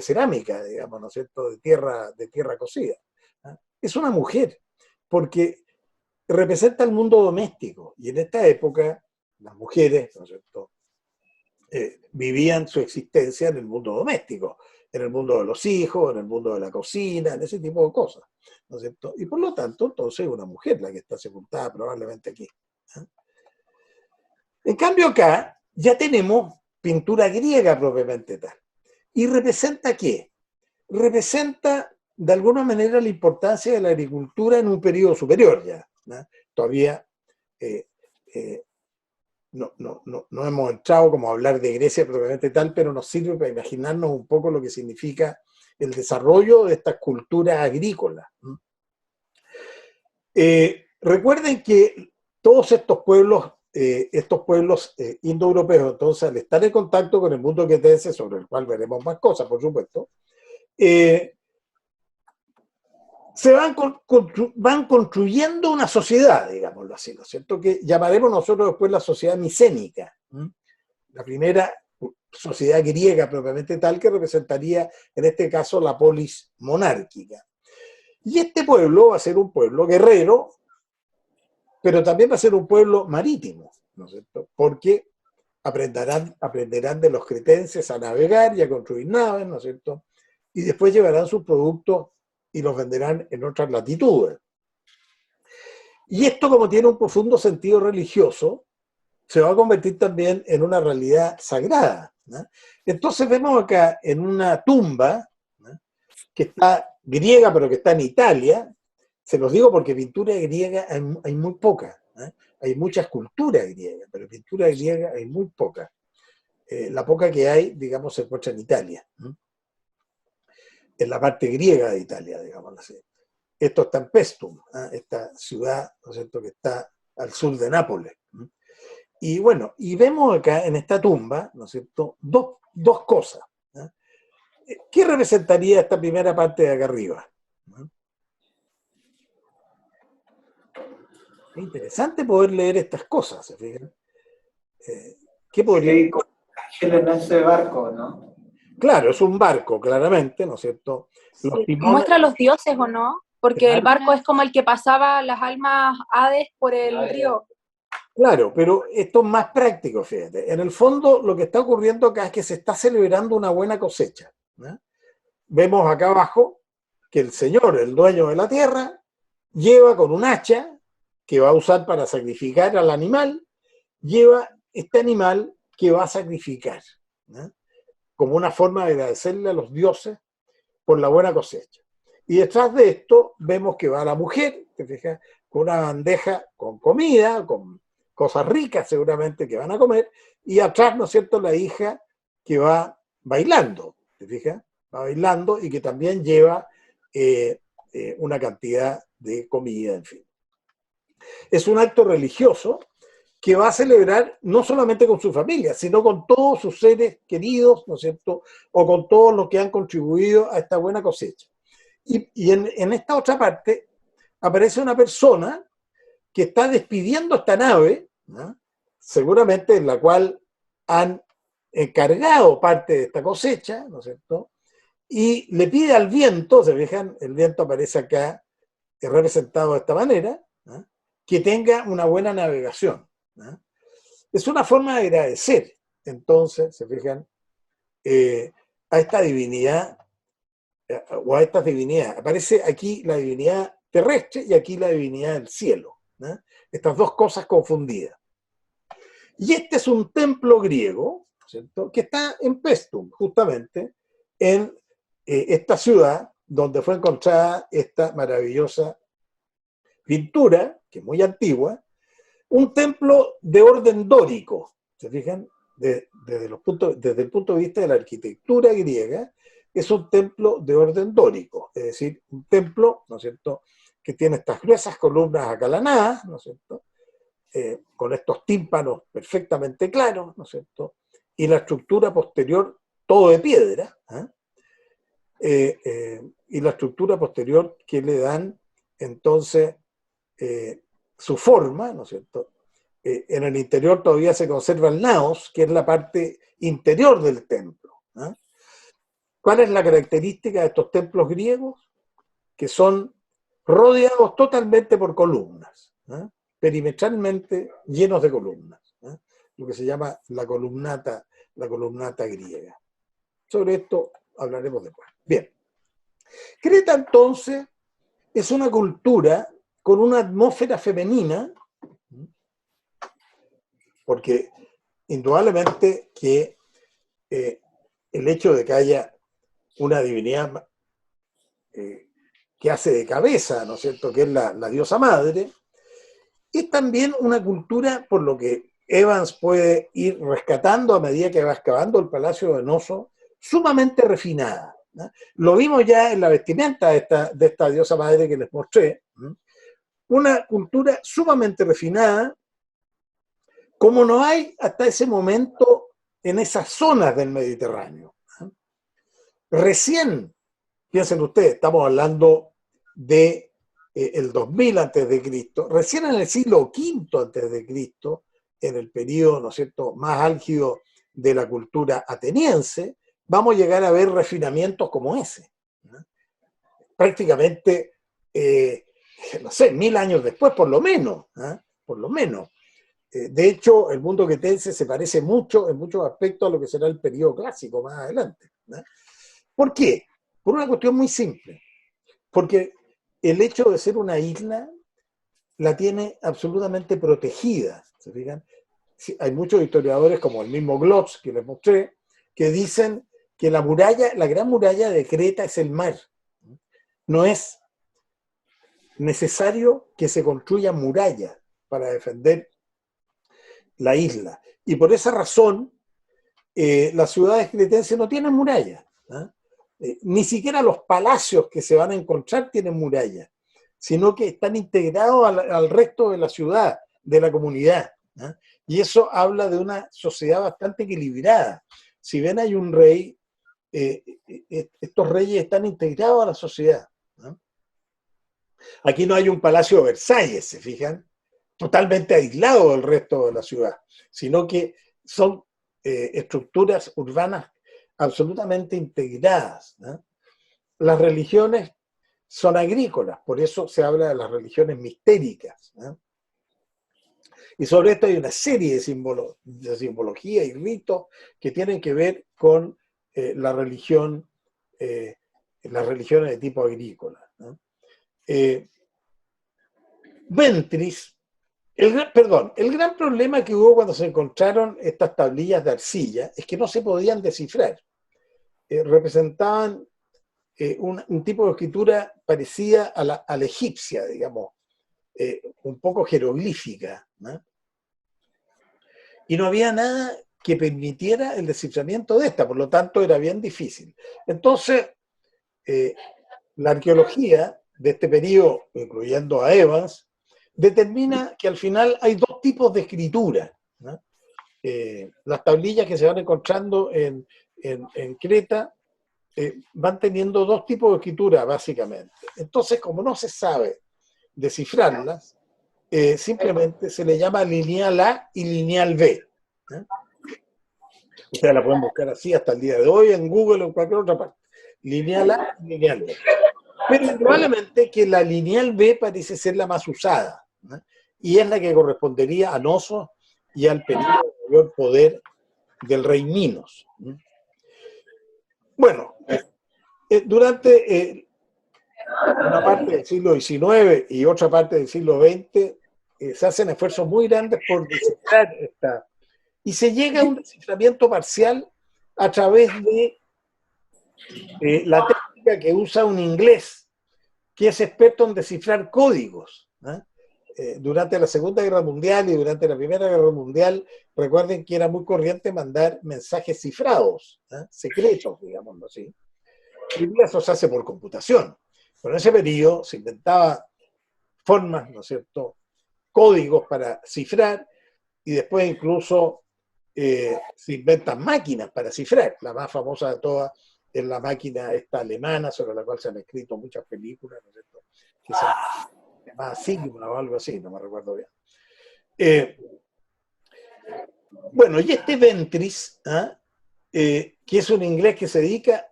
cerámica, digamos, ¿no es cierto? De tierra cocida. ¿No? Es una mujer, porque representa el mundo doméstico. Y en esta época, las mujeres, ¿no es cierto?, vivían su existencia en el mundo doméstico, en el mundo de los hijos, en el mundo de la cocina, en ese tipo de cosas, ¿no es cierto? Y por lo tanto, entonces es una mujer la que está sepultada probablemente aquí. ¿Eh? En cambio acá ya tenemos pintura griega propiamente tal. ¿Y representa qué? representa de alguna manera la importancia de la agricultura en un periodo superior ya, ¿no? Todavía no hemos entrado como a hablar de Grecia propiamente tal, pero nos sirve para imaginarnos un poco lo que significa el desarrollo de estas culturas agrícolas. Recuerden que todos estos pueblos indoeuropeos, entonces, al estar en contacto con el mundo cretense, sobre el cual veremos más cosas, por supuesto, van construyendo una sociedad, digámoslo así, ¿no es cierto?, que llamaremos nosotros después la sociedad micénica, la primera sociedad griega propiamente tal, que representaría en este caso la polis monárquica. Y este pueblo va a ser un pueblo guerrero, pero también va a ser un pueblo marítimo, ¿no es cierto?, porque aprenderán de los cretenses a navegar y a construir naves, ¿no es cierto?, y después llevarán sus productos y los venderán en otras latitudes. Y esto, como tiene un profundo sentido religioso, se va a convertir también en una realidad sagrada, ¿no? Entonces vemos acá en una tumba, ¿no?, que está griega, pero que está en Italia. Se los digo porque pintura griega hay muy poca, ¿no? Hay mucha escultura griega, pero pintura griega hay muy poca. La poca que hay, digamos, se encuentra en Italia, ¿no?, en la parte griega de Italia, digamos así. Esto está en Pestum, ¿eh?, esta ciudad, ¿no es cierto?, que está al sur de Nápoles. Y bueno, y vemos acá en esta tumba, ¿no es cierto?, dos cosas, ¿eh? ¿Qué representaría esta primera parte de acá arriba? Es interesante poder leer estas cosas, ¿se fijan? ¿Qué podría...? Hay como ángel en ese barco, ¿no? Claro, es un barco, claramente, ¿no es cierto? Los Sí. timones... Muestra a los dioses, ¿o no? Porque Claro. el barco es como el que pasaba las almas Hades por el río. Claro, pero esto es más práctico, fíjate. En el fondo, lo que está ocurriendo acá es que se está celebrando una buena cosecha, ¿no? Vemos acá abajo que el señor, el dueño de la tierra, lleva con un hacha que va a usar para sacrificar al animal, lleva este animal que va a sacrificar, ¿no?, como una forma de agradecerle a los dioses por la buena cosecha. Y detrás de esto vemos que va la mujer, ¿te fijas?, con una bandeja con comida, con cosas ricas seguramente que van a comer, y atrás, ¿no es cierto?, la hija que va bailando, ¿te fijas?, va bailando y que también lleva una cantidad de comida, en fin. Es un acto religioso que va a celebrar no solamente con su familia, sino con todos sus seres queridos, ¿no es cierto?, o con todos los que han contribuido a esta buena cosecha. Y en esta otra parte aparece una persona que está despidiendo esta nave, ¿no?, seguramente en la cual han encargado parte de esta cosecha, ¿no es cierto?, y le pide al viento, se fijan, el viento aparece acá, es representado de esta manera, ¿no?, que tenga una buena navegación, ¿no? Es una forma de agradecer, entonces, se fijan, a esta divinidad, o a estas divinidades. Aparece aquí la divinidad terrestre y aquí la divinidad del cielo, ¿no?, estas dos cosas confundidas. Y este es un templo griego, ¿cierto?, que está en Pestum, justamente, en esta ciudad donde fue encontrada esta maravillosa pintura, que es muy antigua, un templo de orden dórico, ¿se fijan? Desde el punto de vista de la arquitectura griega, es un templo de orden dórico, es decir, un templo, ¿no es cierto?, que tiene estas gruesas columnas acalanadas, ¿no es cierto?, con estos tímpanos perfectamente claros, ¿no es cierto?, y la estructura posterior, todo de piedra, y la estructura posterior que le dan, entonces, su forma, ¿no es cierto? En el interior todavía se conserva el naos, que es la parte interior del templo, ¿no? ¿Cuál es la característica de estos templos griegos? Que son rodeados totalmente por columnas, ¿no?, perimetralmente llenos de columnas, ¿no?, lo que se llama la columnata griega. Sobre esto hablaremos después. Bien. Creta, entonces, es una cultura con una atmósfera femenina, porque indudablemente que el hecho de que haya una divinidad que hace de cabeza, ¿no es cierto?, que es la diosa madre, es también una cultura, por lo que Evans puede ir rescatando a medida que va excavando el Palacio de Noso, sumamente refinada, ¿no? Lo vimos ya en la vestimenta de esta diosa madre que les mostré, ¿no? Una cultura sumamente refinada, como no hay hasta ese momento en esas zonas del Mediterráneo, ¿no? Recién, piensen ustedes, estamos hablando de el 2000 antes de Cristo, recién en el siglo V antes de Cristo, en el periodo, ¿no es cierto?, más álgido de la cultura ateniense, vamos a llegar a ver refinamientos como ese, ¿no? Prácticamente, no sé, 1000 años después, por lo menos, ¿no? Por lo menos. De hecho, el mundo quetense se parece mucho, en muchos aspectos, a lo que será el periodo clásico más adelante, ¿no? ¿Por qué? Por una cuestión muy simple. Porque el hecho de ser una isla la tiene absolutamente protegida, ¿se fijan? Hay muchos historiadores, como el mismo Glotz, que les mostré, que dicen que la muralla, la gran muralla de Creta es el mar. No es necesario que se construya muralla para defender la isla. Y por esa razón, las ciudades cretenses no tienen muralla, ¿eh? Ni siquiera los palacios que se van a encontrar tienen muralla, sino que están integrados al resto de la ciudad, de la comunidad, ¿eh? Y eso habla de una sociedad bastante equilibrada. Si ven, hay un rey, estos reyes están integrados a la sociedad, ¿no? Aquí no hay un palacio de Versalles, ¿se fijan?, totalmente aislado del resto de la ciudad, sino que son estructuras urbanas absolutamente integradas, ¿no? Las religiones son agrícolas, por eso se habla de las religiones mistéricas, ¿no? Y sobre esto hay una serie de simbología y ritos que tienen que ver con la religión, las religiones de tipo agrícola, ¿no? Ventris, el gran problema que hubo cuando se encontraron estas tablillas de arcilla es que no se podían descifrar. Representaban un tipo de escritura parecida a la egipcia, digamos, un poco jeroglífica, ¿no? Y no había nada que permitiera el desciframiento de esta, por lo tanto era bien difícil. Entonces, la arqueología de este periodo, incluyendo a Evans, determina que al final hay dos tipos de escritura, ¿no? Las tablillas que se van encontrando en Creta van teniendo dos tipos de escritura, básicamente. Entonces, como no se sabe descifrarlas, simplemente se le llama lineal A y lineal B, ¿eh? Ustedes la pueden buscar así hasta el día de hoy en Google o en cualquier otra parte. Lineal A y lineal B. Pero probablemente que la lineal B parece ser la más usada, ¿no? Y es la que correspondería a Nosos y al periodo de mayor poder del rey Minos, ¿no? Bueno, durante una parte del siglo XIX y otra parte del siglo XX se hacen esfuerzos muy grandes por descifrar esta. Y se llega a un desciframiento parcial a través de la técnica que usa un inglés que es experto en descifrar códigos, ¿no? Durante la Segunda Guerra Mundial y durante la Primera Guerra Mundial, recuerden que era muy corriente mandar mensajes cifrados, ¿no?, secretos, digámoslo así. Hoy día eso se hace por computación. Pero en ese periodo se inventaba formas, ¿no es cierto?, códigos para cifrar, y después incluso se inventan máquinas para cifrar. La más famosa de todas es la máquina esta alemana, sobre la cual se han escrito muchas películas, ¿no es cierto?, que se llama Sigma o algo así, no me recuerdo bien. Bueno, y este Ventris, que es un inglés que se dedica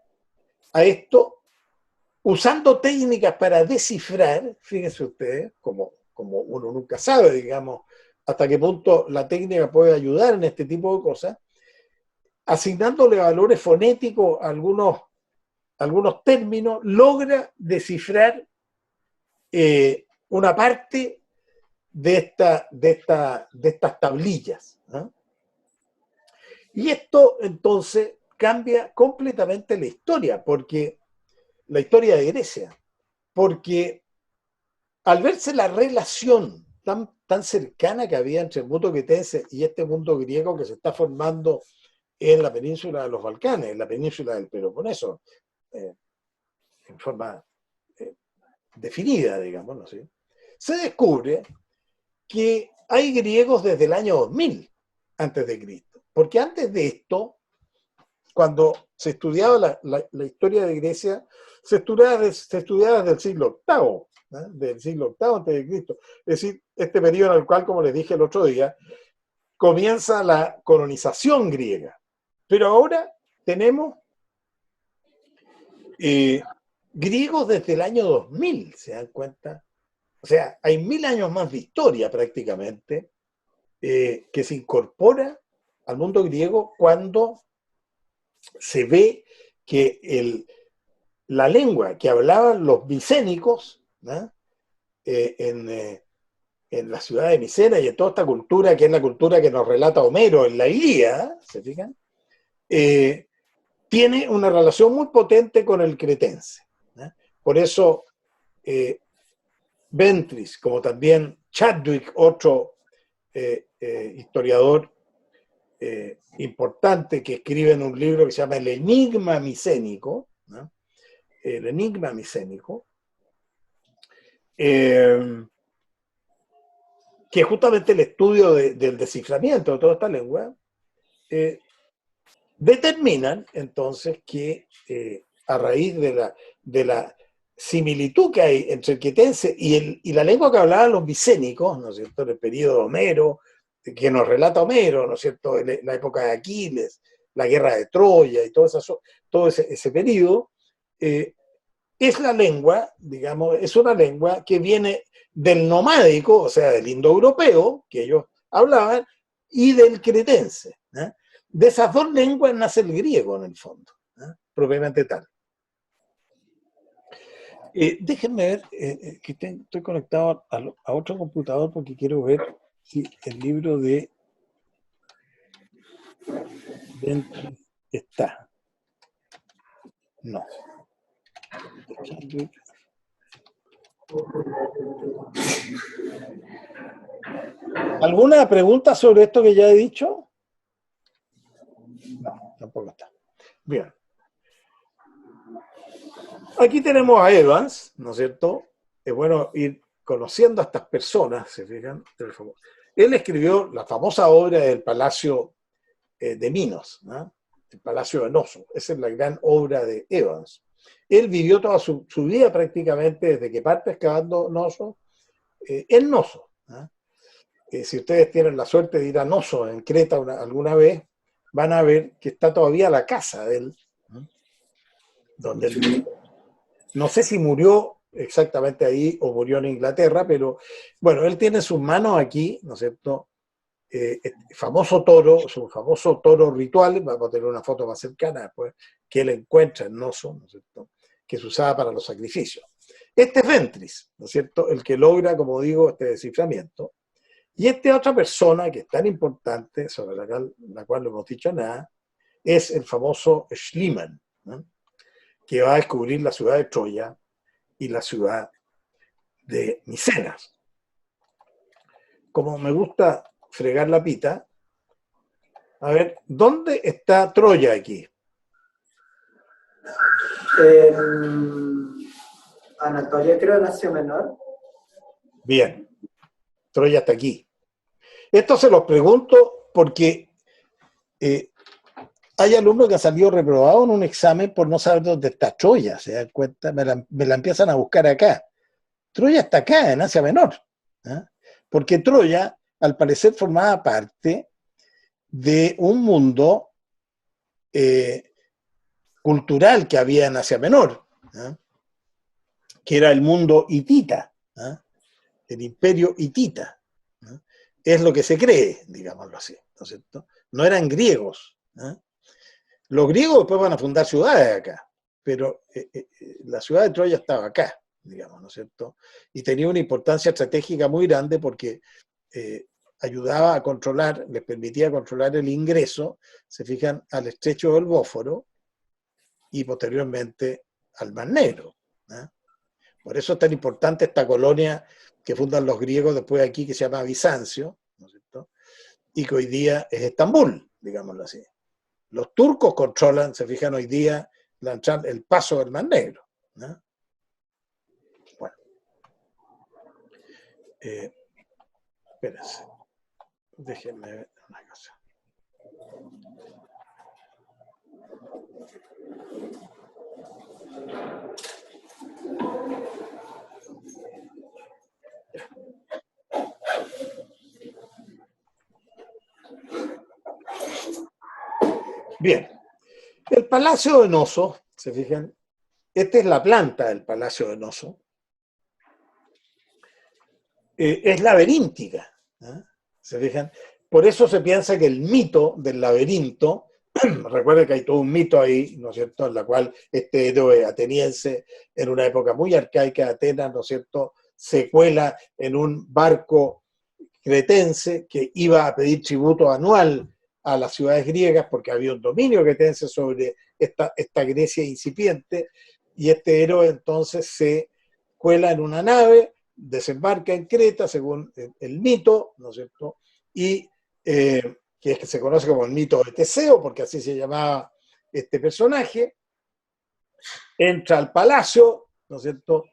a esto, usando técnicas para descifrar, fíjense ustedes, como uno nunca sabe, digamos, hasta qué punto la técnica puede ayudar en este tipo de cosas, asignándole valores fonéticos a algunos términos, logra descifrar una parte de estas tablillas, ¿no? Y esto entonces cambia completamente la historia, porque la historia de Grecia, porque al verse la relación tan cercana que había entre el mundo cretense y este mundo griego que se está formando en la península de los Balcanes, en la península del Peloponeso, en forma definida, digamos, ¿no? ¿Sí? Se descubre que hay griegos desde el año 2000 antes de Cristo, porque antes de esto, cuando se estudiaba la historia de Grecia, se estudiaba desde el siglo VIII, ¿eh? Del siglo VIII antes de Cristo. Es decir, este periodo en el cual, como les dije el otro día, comienza la colonización griega. Pero ahora tenemos griegos desde el año 2000, ¿se dan cuenta? O sea, hay 1000 años más de historia prácticamente que se incorpora al mundo griego cuando se ve que la lengua que hablaban los micénicos, ¿no? En la ciudad de Micena y en toda esta cultura, que es la cultura que nos relata Homero en la Ilíada, ¿se fijan? Tiene una relación muy potente con el cretense, ¿no? Por eso Ventris, como también Chadwick, otro historiador importante que escribe en un libro que se llama El Enigma Micénico, ¿no? El Enigma Micénico, que es justamente el estudio del desciframiento de toda esta lengua, determinan entonces que a raíz de la similitud que hay entre el cretense y la lengua que hablaban los micénicos, ¿no es cierto?, en el periodo de Homero, que nos relata Homero, ¿no es cierto?, en la época de Aquiles, la guerra de Troya y todo ese periodo, es la lengua, digamos, es una lengua que viene del nomádico, o sea, del indoeuropeo, que ellos hablaban, y del cretense, ¿eh? De esas dos lenguas nace el griego, en el fondo, ¿eh? Propiamente tal. Déjenme ver, que estoy conectado a otro computador porque quiero ver si el libro de Ventris está. No. ¿Alguna pregunta sobre esto que ya he dicho? No, tampoco está. Bien. Aquí tenemos a Evans, ¿no es cierto? Es bueno ir conociendo a estas personas, ¿se fijan? Él escribió la famosa obra del Palacio de Minos, ¿no? El Palacio de Noso. Esa es la gran obra de Evans. Él vivió toda su vida prácticamente desde que parte excavando Noso, en Noso, ¿no? Si ustedes tienen la suerte de ir a Noso en Creta alguna vez, van a ver que está todavía la casa de él, ¿no? Donde él, no sé si murió exactamente ahí o murió en Inglaterra, pero bueno, él tiene sus manos aquí, ¿no es cierto? Famoso toro, su famoso toro ritual, vamos a tener una foto más cercana después, que él encuentra en Noso, ¿no es cierto?, que se usaba para los sacrificios. Este es Ventris, ¿no es cierto?, el que logra, como digo, este desciframiento. Y esta otra persona que es tan importante, sobre la cual no hemos dicho nada, es el famoso Schliemann, ¿no?, que va a descubrir la ciudad de Troya y la ciudad de Micenas. Como me gusta fregar la pita, a ver, ¿dónde está Troya aquí? Anatolia, creo, en Asia Menor. Bien, Troya está aquí. Esto se los pregunto porque hay alumnos que han salido reprobados en un examen por no saber dónde está Troya, ¿se dan cuenta? Me la empiezan a buscar acá. Troya está acá, en Asia Menor, ¿eh? Porque Troya, al parecer, formaba parte de un mundo cultural que había en Asia Menor, ¿eh?, que era el mundo hitita, ¿eh?, el imperio hitita, ¿eh? Es lo que se cree, digámoslo así, ¿no es cierto? No eran griegos, ¿eh? Los griegos después van a fundar ciudades acá, pero la ciudad de Troya estaba acá, digamos, ¿no es cierto? Y tenía una importancia estratégica muy grande porque ayudaba a controlar, les permitía controlar el ingreso, se fijan, al estrecho del Bósforo y posteriormente al Mar Negro. Por eso es tan importante esta colonia que fundan los griegos después aquí, que se llama Bizancio, ¿no es cierto? Y que hoy día es Estambul, digámoslo así. Los turcos controlan, se fijan hoy día, el paso del Mar Negro. Bueno. Espérense. Déjenme ver una cosa. Bien, el Palacio de Noso, se fijan, esta es la planta del Palacio de Noso, es laberíntica, se fijan, por eso se piensa que el mito del laberinto, recuerden que hay todo un mito ahí, ¿no es cierto?, en la cual este héroe ateniense, en una época muy arcaica de Atenas, ¿no es cierto?, se cuela en un barco cretense que iba a pedir tributo anual a las ciudades griegas porque había un dominio cretense sobre esta Grecia incipiente, y este héroe entonces se cuela en una nave, desembarca en Creta según el mito, ¿no es cierto?, y que es que se conoce como el mito de Teseo, porque así se llamaba este personaje, entra al palacio, ¿no es cierto?,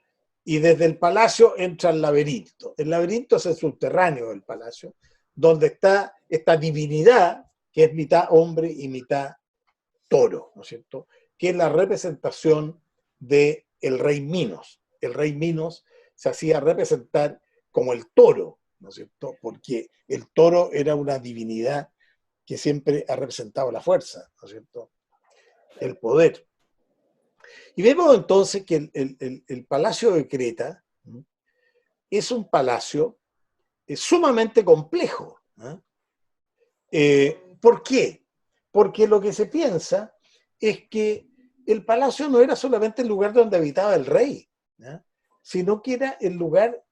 y desde el palacio entra al laberinto. El laberinto es el subterráneo del palacio, donde está esta divinidad que es mitad hombre y mitad toro, ¿no es cierto?, que es la representación del rey Minos. El rey Minos se hacía representar como el toro, ¿no es cierto?, porque el toro era una divinidad que siempre ha representado la fuerza, ¿no es cierto?, el poder. Y vemos entonces que el Palacio de Creta es un palacio sumamente complejo. ¿Por qué? Porque lo que se piensa es que el palacio no era solamente el lugar donde habitaba el rey, sino que era el lugar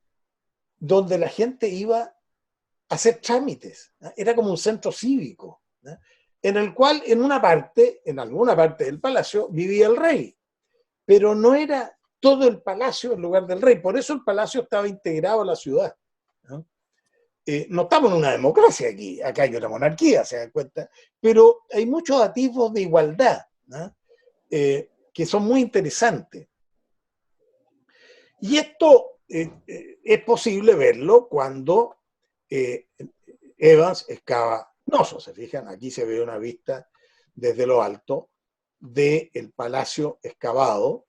donde la gente iba a hacer trámites. Era como un centro cívico, en el cual en alguna parte del palacio vivía el rey. Pero no era todo el palacio el lugar del rey. Por eso el palacio estaba integrado a la ciudad. No estamos en una democracia aquí, acá hay una monarquía, se dan cuenta, pero hay muchos atisbos de igualdad, que son muy interesantes. Y esto es posible verlo cuando Evans excava Noso. Se fijan, aquí se ve una vista desde lo alto del palacio excavado,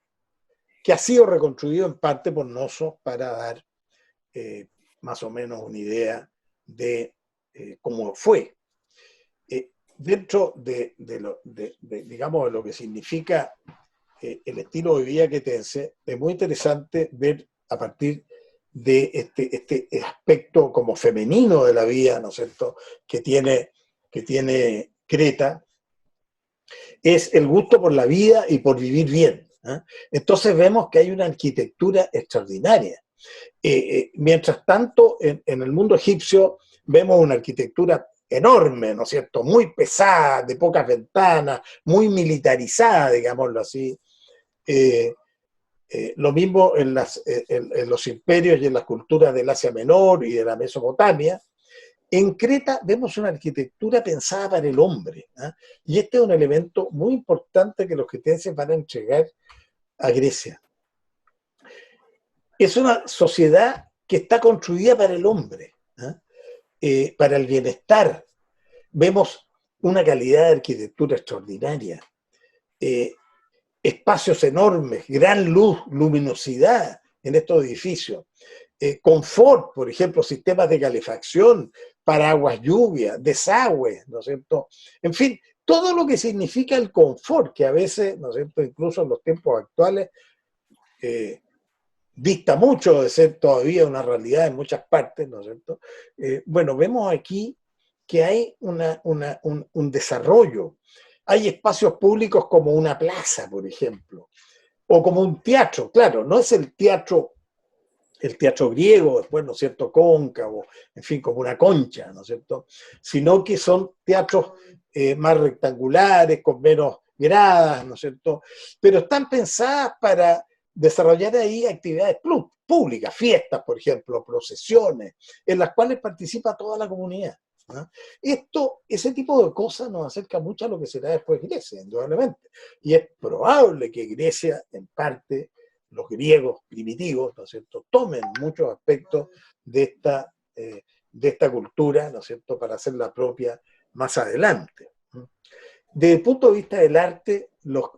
que ha sido reconstruido en parte por Noso para dar más o menos una idea de cómo fue. Dentro digamos, de lo que significa el estilo de vida cretense, es muy interesante ver a partir de este aspecto como femenino de la vida, ¿no es cierto?, que tiene Creta, es el gusto por la vida y por vivir bien. Entonces vemos que hay una arquitectura extraordinaria. Mientras tanto, en el mundo egipcio vemos una arquitectura enorme, ¿no es cierto?, muy pesada, de pocas ventanas, muy militarizada, digámoslo así. Lo mismo en los imperios y en las culturas del Asia Menor y de la Mesopotamia. En Creta vemos una arquitectura pensada para el hombre, y este es un elemento muy importante que los cretenses van a entregar a Grecia. Es una sociedad que está construida para el hombre, para el bienestar. Vemos una calidad de arquitectura extraordinaria, espacios enormes, gran luz, luminosidad en estos edificios, confort, por ejemplo, sistemas de calefacción, paraguas lluvia, desagües, ¿no es cierto? En fin, todo lo que significa el confort, que a veces, ¿no es cierto?, incluso en los tiempos actuales, dista mucho de ser todavía una realidad en muchas partes, ¿no es cierto? Bueno, vemos aquí que hay un desarrollo. Hay espacios públicos como una plaza, por ejemplo, o como un teatro. Claro, no es el teatro griego, después, ¿no es cierto?, cóncavo, en fin, como una concha, ¿no es cierto?, sino que son teatros más rectangulares, con menos gradas, ¿no es cierto? Pero están pensadas para desarrollar ahí actividades públicas, fiestas, por ejemplo, procesiones, en las cuales participa toda la comunidad, ¿no? Ese tipo de cosas nos acerca mucho a lo que será después Grecia, indudablemente. Y es probable que Grecia, en parte, los griegos primitivos, ¿no es cierto?, tomen muchos aspectos de esta cultura, ¿no es cierto?, para hacerla propia más adelante. Desde el punto de vista del arte, los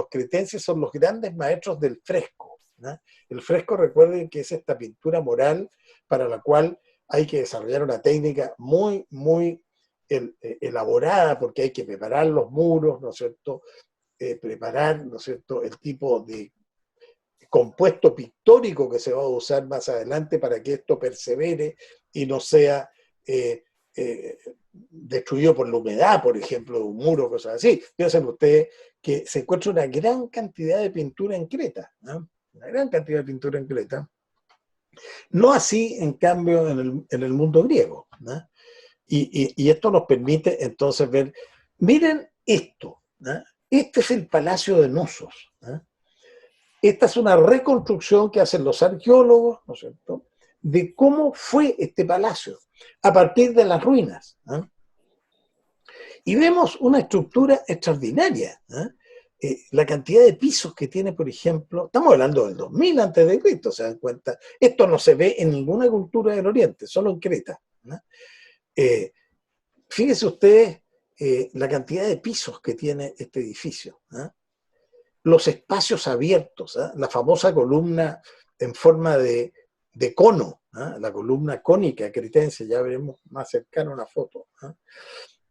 cretenses son los grandes maestros del fresco, ¿no? El fresco, recuerden que es esta pintura mural para la cual hay que desarrollar una técnica muy, muy elaborada, porque hay que preparar los muros, ¿no es cierto?, preparar, ¿no es cierto?, el tipo de compuesto pictórico que se va a usar más adelante para que esto persevere y no sea destruido por la humedad, por ejemplo, de un muro, cosas así. Piensen ustedes que se encuentra una gran cantidad de pintura en Creta, ¿no? Una gran cantidad de pintura en Creta. No así, en cambio, en el mundo griego, ¿no? Y esto nos permite entonces ver, miren esto, ¿no? Este es el Palacio de Nosos, ¿no? Esta es una reconstrucción que hacen los arqueólogos, ¿no es cierto?, de cómo fue este palacio a partir de las ruinas, ¿no? Y vemos una estructura extraordinaria, ¿no? La cantidad de pisos que tiene, por ejemplo, estamos hablando del 2000 antes de Cristo, se dan cuenta, esto no se ve en ninguna cultura del Oriente, solo en Creta, ¿no? Fíjense ustedes la cantidad de pisos que tiene este edificio, ¿no? Los espacios abiertos, ¿eh? La famosa columna en forma de cono, ¿eh? La columna cónica cretense, ya veremos más cercano una foto, ¿eh?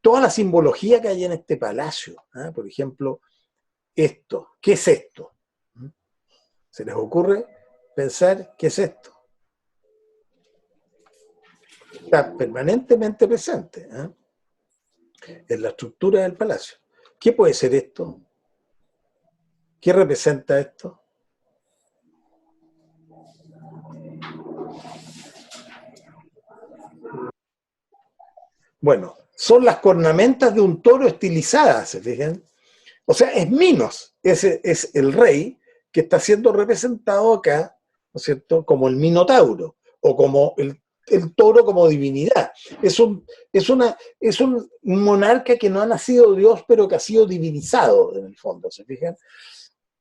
Toda la simbología que hay en este palacio, ¿eh? Por ejemplo, esto, ¿qué es esto? ¿Se les ocurre pensar qué es esto? Está permanentemente presente, ¿eh?, en la estructura del palacio. ¿Qué puede ser esto? ¿Qué representa esto? Bueno, son las cornamentas de un toro estilizadas, ¿se fijan? O sea, es Minos, ese es el rey que está siendo representado acá, ¿no es cierto?, como el Minotauro, o como el toro como divinidad. Es un monarca que no ha nacido Dios, pero que ha sido divinizado, en el fondo, ¿se fijan?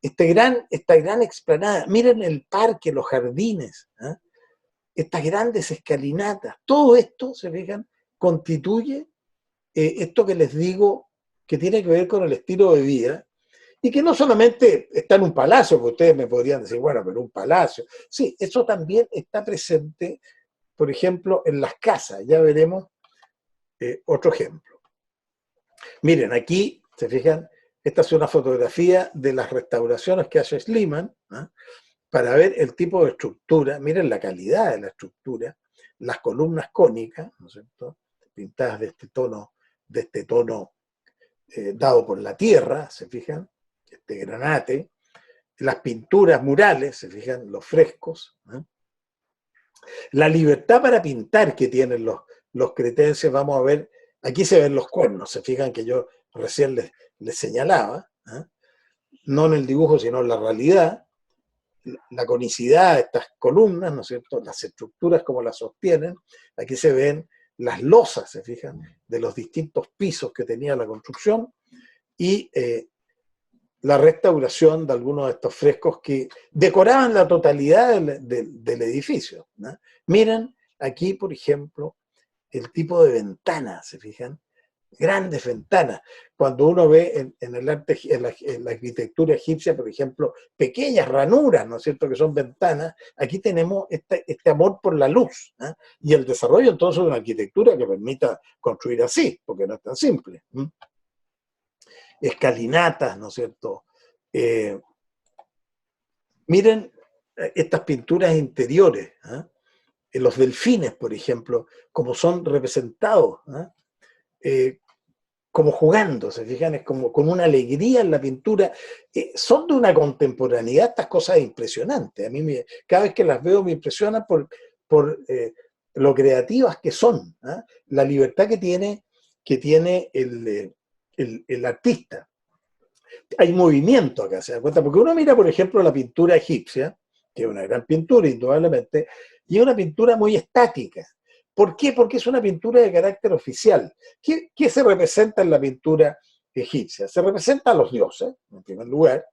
Esta gran explanada, miren el parque, los jardines, ¿eh?, estas grandes escalinatas, todo esto, se fijan, constituye esto que les digo, que tiene que ver con el estilo de vida, y que no solamente está en un palacio, porque ustedes me podrían decir, bueno, pero un palacio. Sí, eso también está presente, por ejemplo, en las casas. Ya veremos otro ejemplo. Miren, aquí, se fijan, esta es una fotografía de las restauraciones que hace Schliemann, ¿eh?, para ver el tipo de estructura. Miren la calidad de la estructura, las columnas cónicas, ¿no es cierto?, pintadas de este tono dado por la tierra, se fijan, este granate, las pinturas murales, se fijan, los frescos, ¿eh?, la libertad para pintar que tienen los cretenses. Vamos a ver, aquí se ven los cuernos, se fijan que yo recién les señalaba, ¿eh?, no en el dibujo, sino en la realidad, la conicidad de estas columnas, ¿no es cierto?, las estructuras como las sostienen. Aquí se ven las losas, se fijan, de los distintos pisos que tenía la construcción, y la restauración de algunos de estos frescos que decoraban la totalidad del edificio, ¿no? Miren aquí, por ejemplo, el tipo de ventanas, se fijan, grandes ventanas. Cuando uno ve en el arte, en la arquitectura egipcia, por ejemplo, pequeñas ranuras, ¿no es cierto?, que son ventanas. Aquí tenemos este amor por la luz, ¿eh?, y el desarrollo entonces de una arquitectura que permita construir así, porque no es tan simple, ¿eh? Escalinatas, ¿no es cierto? Miren estas pinturas interiores, ¿eh?, los delfines, por ejemplo, como son representados, ¿eh?, como jugando, se fijan, es como con una alegría en la pintura. Son de una contemporaneidad estas cosas impresionantes. A mí cada vez que las veo me impresionan por lo creativas que son, ¿eh?, la libertad que tiene el artista. Hay movimiento acá, ¿se da cuenta? Porque uno mira, por ejemplo, la pintura egipcia, que es una gran pintura, indudablemente, y es una pintura muy estática. ¿Por qué? Porque es una pintura de carácter oficial. ¿Qué se representa en la pintura egipcia? Se representa a los dioses, en primer lugar,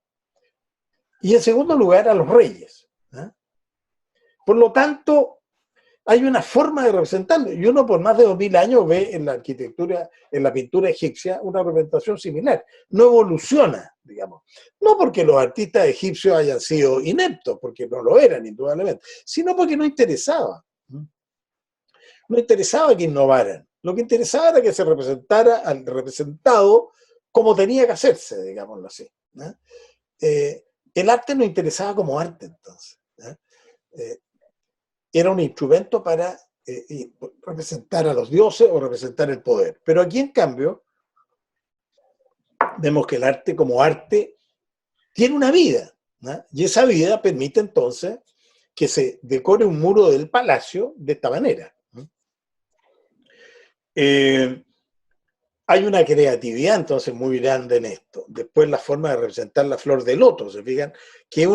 y en segundo lugar a los reyes. ¿Eh? Por lo tanto, hay una forma de representarlo, y uno por más de 2000 años ve en la arquitectura, en la pintura egipcia, una representación similar. No evoluciona, digamos. No porque los artistas egipcios hayan sido ineptos, porque no lo eran, indudablemente, sino porque no interesaba. No interesaba que innovaran. Lo que interesaba era que se representara al representado como tenía que hacerse, digámoslo así. El arte no interesaba como arte, entonces. Era un instrumento para representar a los dioses o representar el poder. Pero aquí, en cambio, vemos que el arte como arte tiene una vida, ¿no? Y esa vida permite entonces que se decore un muro del palacio de esta manera. Hay una creatividad entonces muy grande en esto. Después la forma de representar la flor de loto, ¿se fijan? Que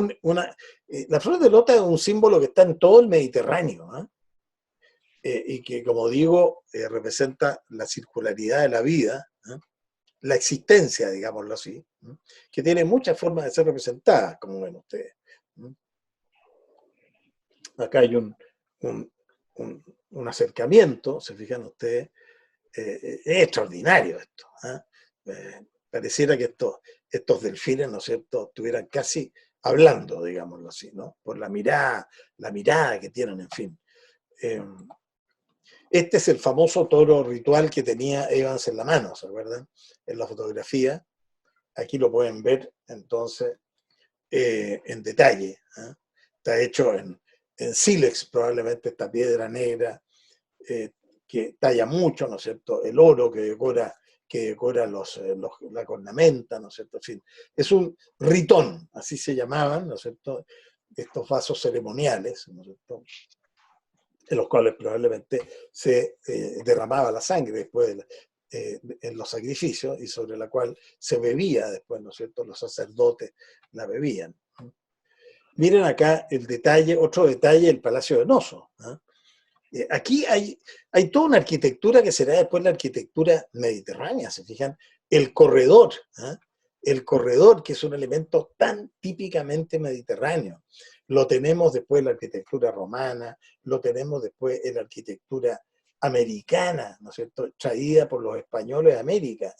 la flor de loto es un símbolo que está en todo el Mediterráneo, y que, como digo, representa la circularidad de la vida, la existencia, digámoslo así, que tiene muchas formas de ser representada, como ven ustedes. Acá hay un acercamiento, se fijan ustedes. Es extraordinario esto. Pareciera que estos delfines, ¿no es cierto?, estuvieran casi hablando, digámoslo así, ¿no? Por la mirada que tienen, en fin. Este es el famoso toro ritual que tenía Evans en la mano, ¿se acuerdan? En la fotografía. Aquí lo pueden ver, entonces, en detalle. Está hecho en sílex, probablemente, esta piedra negra, que talla mucho, ¿no es cierto? El oro que decora la cornamenta, ¿no es cierto? En fin, es un ritón, así se llamaban, ¿no es cierto? Estos vasos ceremoniales, ¿no es cierto? En los cuales probablemente se derramaba la sangre después en los sacrificios, y sobre la cual se bebía después, ¿no es cierto? Los sacerdotes la bebían. Miren acá el detalle, otro detalle, el Palacio de Noso. Aquí hay toda una arquitectura que será después la arquitectura mediterránea, ¿se fijan? El corredor, que es un elemento tan típicamente mediterráneo. Lo tenemos después en la arquitectura romana, lo tenemos después en la arquitectura americana, ¿no es cierto?, traída por los españoles de América.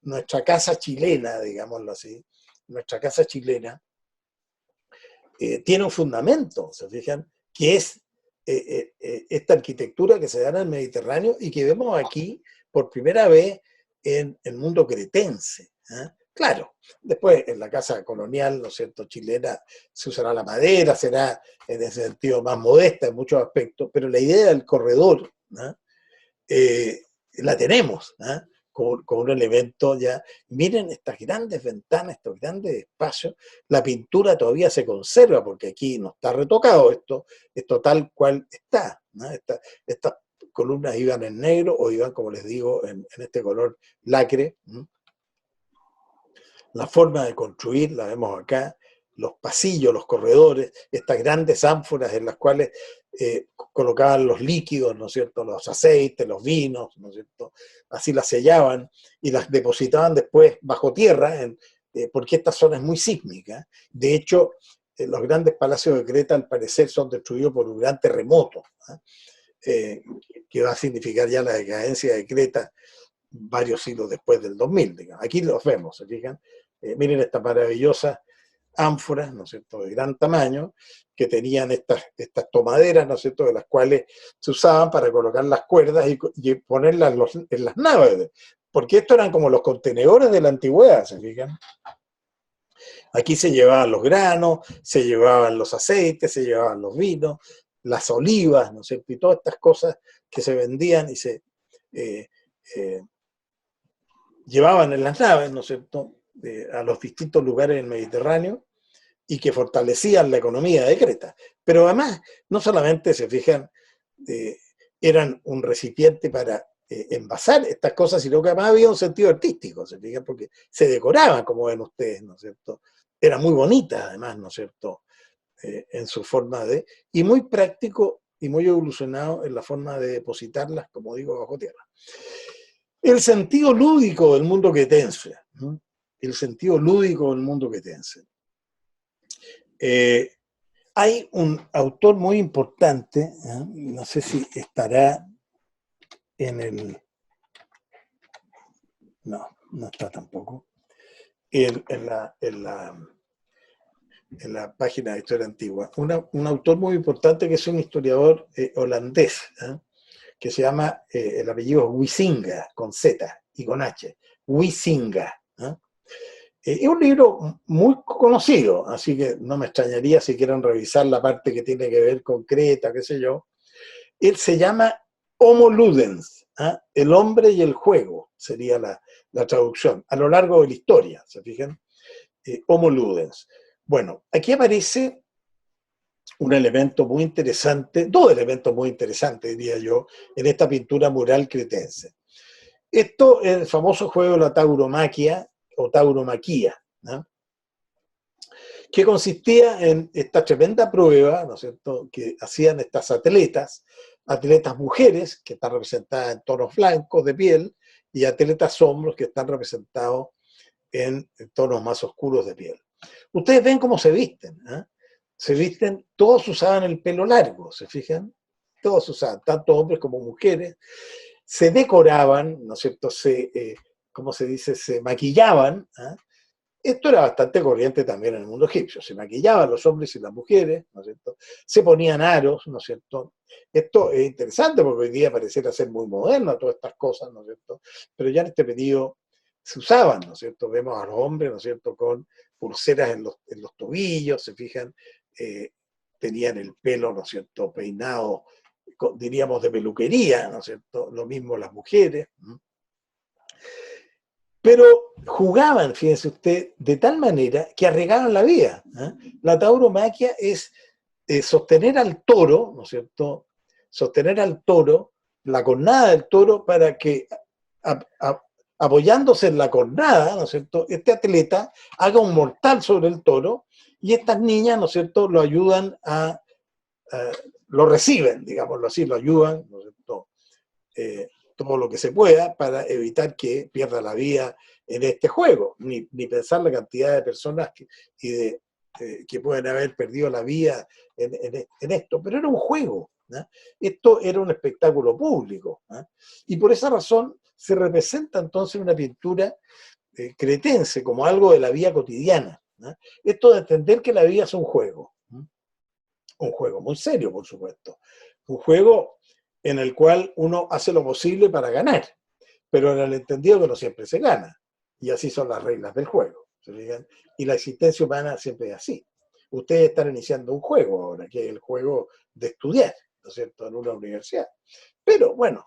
Nuestra casa chilena, digámoslo así, nuestra casa chilena tiene un fundamento, ¿se fijan?, que es esta arquitectura que se da en el Mediterráneo y que vemos aquí por primera vez en el mundo cretense. Claro, después en la casa colonial, ¿no es cierto?, chilena, se usará la madera, será en ese sentido más modesta en muchos aspectos, pero la idea del corredor la tenemos, con un elemento ya. Miren estas grandes ventanas, estos grandes espacios. La pintura todavía se conserva porque aquí no está retocado esto tal cual está. Estas columnas iban en negro o iban, como les digo, en este color lacre. La forma de construir la vemos acá, los pasillos, los corredores, estas grandes ánforas en las cuales colocaban los líquidos, ¿no es cierto?, los aceites, los vinos, ¿no es cierto?, así las sellaban y las depositaban después bajo tierra, porque esta zona es muy sísmica. De hecho, los grandes palacios de Creta, al parecer, son destruidos por un gran terremoto, que va a significar ya la decadencia de Creta varios siglos después del 2000, digamos. Aquí los vemos, ¿se fijan? Miren esta maravillosa ánforas, ¿no es cierto?, de gran tamaño, que tenían estas tomaderas, ¿no es cierto?, de las cuales se usaban para colocar las cuerdas y ponerlas en las naves, porque estos eran como los contenedores de la antigüedad, ¿se fijan? Aquí se llevaban los granos, se llevaban los aceites, se llevaban los vinos, las olivas, ¿no es cierto?, y todas estas cosas que se vendían y se llevaban en las naves, ¿no es cierto?, a los distintos lugares del Mediterráneo, y que fortalecían la economía de Creta. Pero además, no solamente, se fijan, eran un recipiente para envasar estas cosas, sino que además había un sentido artístico, ¿se fijan? Porque se decoraban, como ven ustedes, ¿no es cierto? Era muy bonita, además, ¿no es cierto? En su forma de... Y muy práctico y muy evolucionado en la forma de depositarlas, como digo, bajo tierra. El sentido lúdico del mundo quetense. ¿No? El sentido lúdico del mundo quetense. Hay un autor muy importante, no sé si estará en el... No, no está tampoco. En la página de Historia Antigua. Un autor muy importante que es un historiador holandés, que se llama, el apellido es Huizinga, con Z y con H. Huizinga. Es un libro muy conocido, así que no me extrañaría si quieren revisar la parte que tiene que ver con Creta, qué sé yo. Él se llama Homo Ludens, el hombre y el juego, sería la traducción, a lo largo de la historia, ¿se fijan? Homo Ludens. Bueno, aquí aparece un elemento muy interesante, dos elementos muy interesantes, diría yo, en esta pintura mural cretense. Esto es el famoso juego de la tauromaquia o tauromaquia, ¿no? Que consistía en esta tremenda prueba, ¿no es cierto?, que hacían estas atletas mujeres, que están representadas en tonos blancos de piel, y atletas hombres que están representados en tonos más oscuros de piel. Ustedes ven cómo se visten, se visten, todos usaban el pelo largo, ¿se fijan? Todos usaban, tanto hombres como mujeres, se decoraban, ¿no es cierto?, ¿cómo se dice?, se maquillaban. Esto era bastante corriente también en el mundo egipcio, se maquillaban los hombres y las mujeres, ¿no es cierto?, se ponían aros, ¿no es cierto? Esto es interesante porque hoy día pareciera ser muy moderno todas estas cosas, ¿no es cierto?, pero ya en este periodo se usaban, ¿no es cierto? Vemos a los hombres, ¿no es cierto?, con pulseras en los tobillos, se fijan, tenían el pelo, ¿no es cierto?, peinado, diríamos, de peluquería, ¿no es cierto?, lo mismo las mujeres. Pero jugaban, fíjense usted, de tal manera que arriesgaban la vida. La tauromaquia es sostener al toro, ¿no es cierto?, sostener al toro, la cornada del toro, para que apoyándose en la cornada, ¿no es cierto?, este atleta haga un mortal sobre el toro y estas niñas, ¿no es cierto?, lo ayudan lo reciben, digámoslo así, lo ayudan, ¿no es cierto?, todo lo que se pueda para evitar que pierda la vida en este juego, ni pensar la cantidad de personas que pueden haber perdido la vida en esto, pero era un juego, ¿no? Esto era un espectáculo público, ¿no? Y por esa razón se representa entonces una pintura cretense como algo de la vida cotidiana, ¿no? Esto de entender que la vida es un juego muy serio, por supuesto, un juego en el cual uno hace lo posible para ganar, pero en el entendido que no siempre se gana, y así son las reglas del juego, ¿se fijan? Y la existencia humana siempre es así. Ustedes están iniciando un juego ahora, que es el juego de estudiar, ¿no es cierto?, en una universidad. Pero bueno,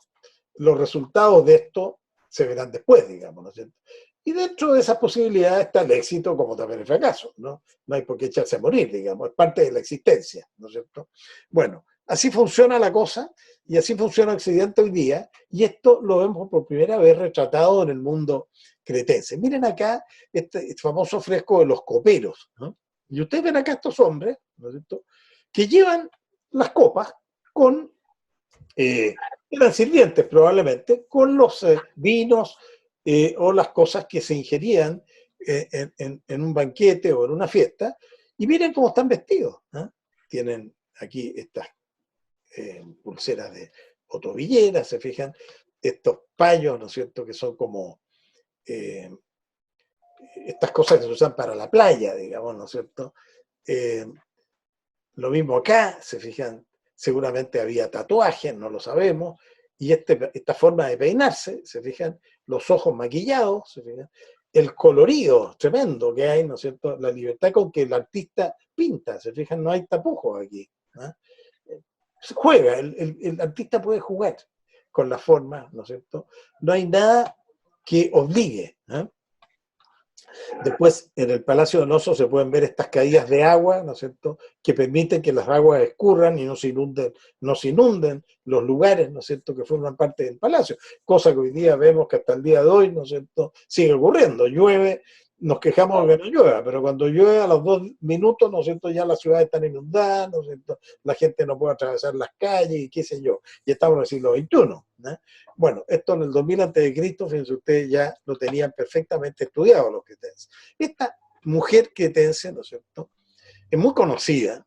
los resultados de esto se verán después, digamos, ¿no es cierto? Y dentro de esas posibilidades está el éxito como también el fracaso, ¿no? No hay por qué echarse a morir, digamos, es parte de la existencia, ¿no es cierto? Bueno, así funciona la cosa y así funciona Occidente hoy día, y esto lo vemos por primera vez retratado en el mundo cretense. Miren acá este famoso fresco de los coperos, ¿no? Y ustedes ven acá estos hombres, ¿no es cierto?, que llevan las copas con, eran sirvientes probablemente, con los vinos o las cosas que se ingerían en un banquete o en una fiesta, y miren cómo están vestidos, ¿eh? Tienen aquí estas pulseras de o tobilleras, se fijan, estos payos, ¿no es cierto?, que son como estas cosas que se usan para la playa, digamos, ¿no es cierto? Lo mismo acá, se fijan, seguramente había tatuajes, no lo sabemos, y esta forma de peinarse, se fijan, los ojos maquillados, se fijan, el colorido tremendo que hay, ¿no es cierto?, la libertad con que el artista pinta, se fijan, no hay tapujos aquí, ¿no? Juega, el artista puede jugar con la forma, ¿no es cierto? No hay nada que obligue, ¿eh? Después, en el Palacio del Oso se pueden ver estas caídas de agua, ¿no es cierto?, que permiten que las aguas escurran y no se inunden los lugares, ¿no es cierto?, que forman parte del palacio. Cosa que hoy día vemos que hasta el día de hoy, ¿no es cierto?, sigue ocurriendo. Llueve, nos quejamos de que no llueva, pero cuando llueve a los 2 minutos, ¿no es cierto?, ya las ciudades están inundadas, ¿no es cierto?, la gente no puede atravesar las calles y qué sé yo. Y estamos en el siglo XXI, ¿no? Bueno, esto en el 2000 a.C., fíjense ustedes, ya lo tenían perfectamente estudiado los cretenses. Esta mujer cretense, ¿no es cierto?, es muy conocida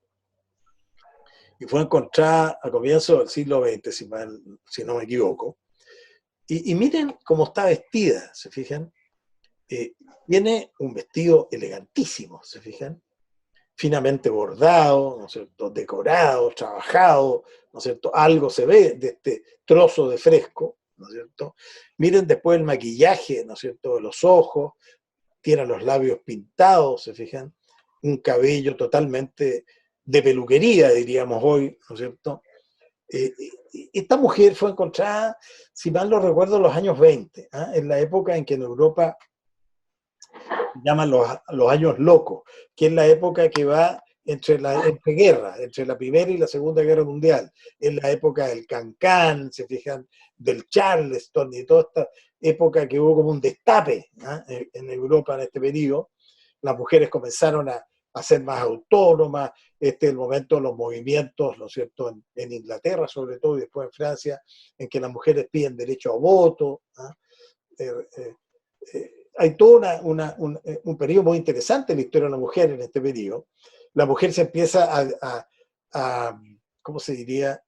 y fue encontrada a comienzos del siglo XX, si no me equivoco. Y miren cómo está vestida, ¿se fijan? Tiene un vestido elegantísimo, ¿se fijan? Finamente bordado, ¿no es cierto?, decorado, trabajado, ¿no es cierto?, algo se ve de este trozo de fresco, ¿no es cierto? Miren después el maquillaje, ¿no es cierto?, de los ojos, tiene los labios pintados, ¿se fijan? Un cabello totalmente de peluquería, diríamos hoy, ¿no es cierto? Esta mujer fue encontrada, si mal no recuerdo, en los años 20, ¿eh? En la época en que en Europa llaman los años locos, que es la época que va entre guerras, entre la Primera y la Segunda Guerra Mundial, es la época del Cancán, se fijan, del Charleston y toda esta época que hubo como un destape, ¿eh?, en Europa en este periodo. Las mujeres comenzaron a ser más autónomas, este es el momento de los movimientos, ¿no es cierto?, en Inglaterra sobre todo y después en Francia, en que las mujeres piden derecho a voto, hay todo un periodo muy interesante en la historia de la mujer en este periodo. La mujer se empieza ¿cómo se diría?,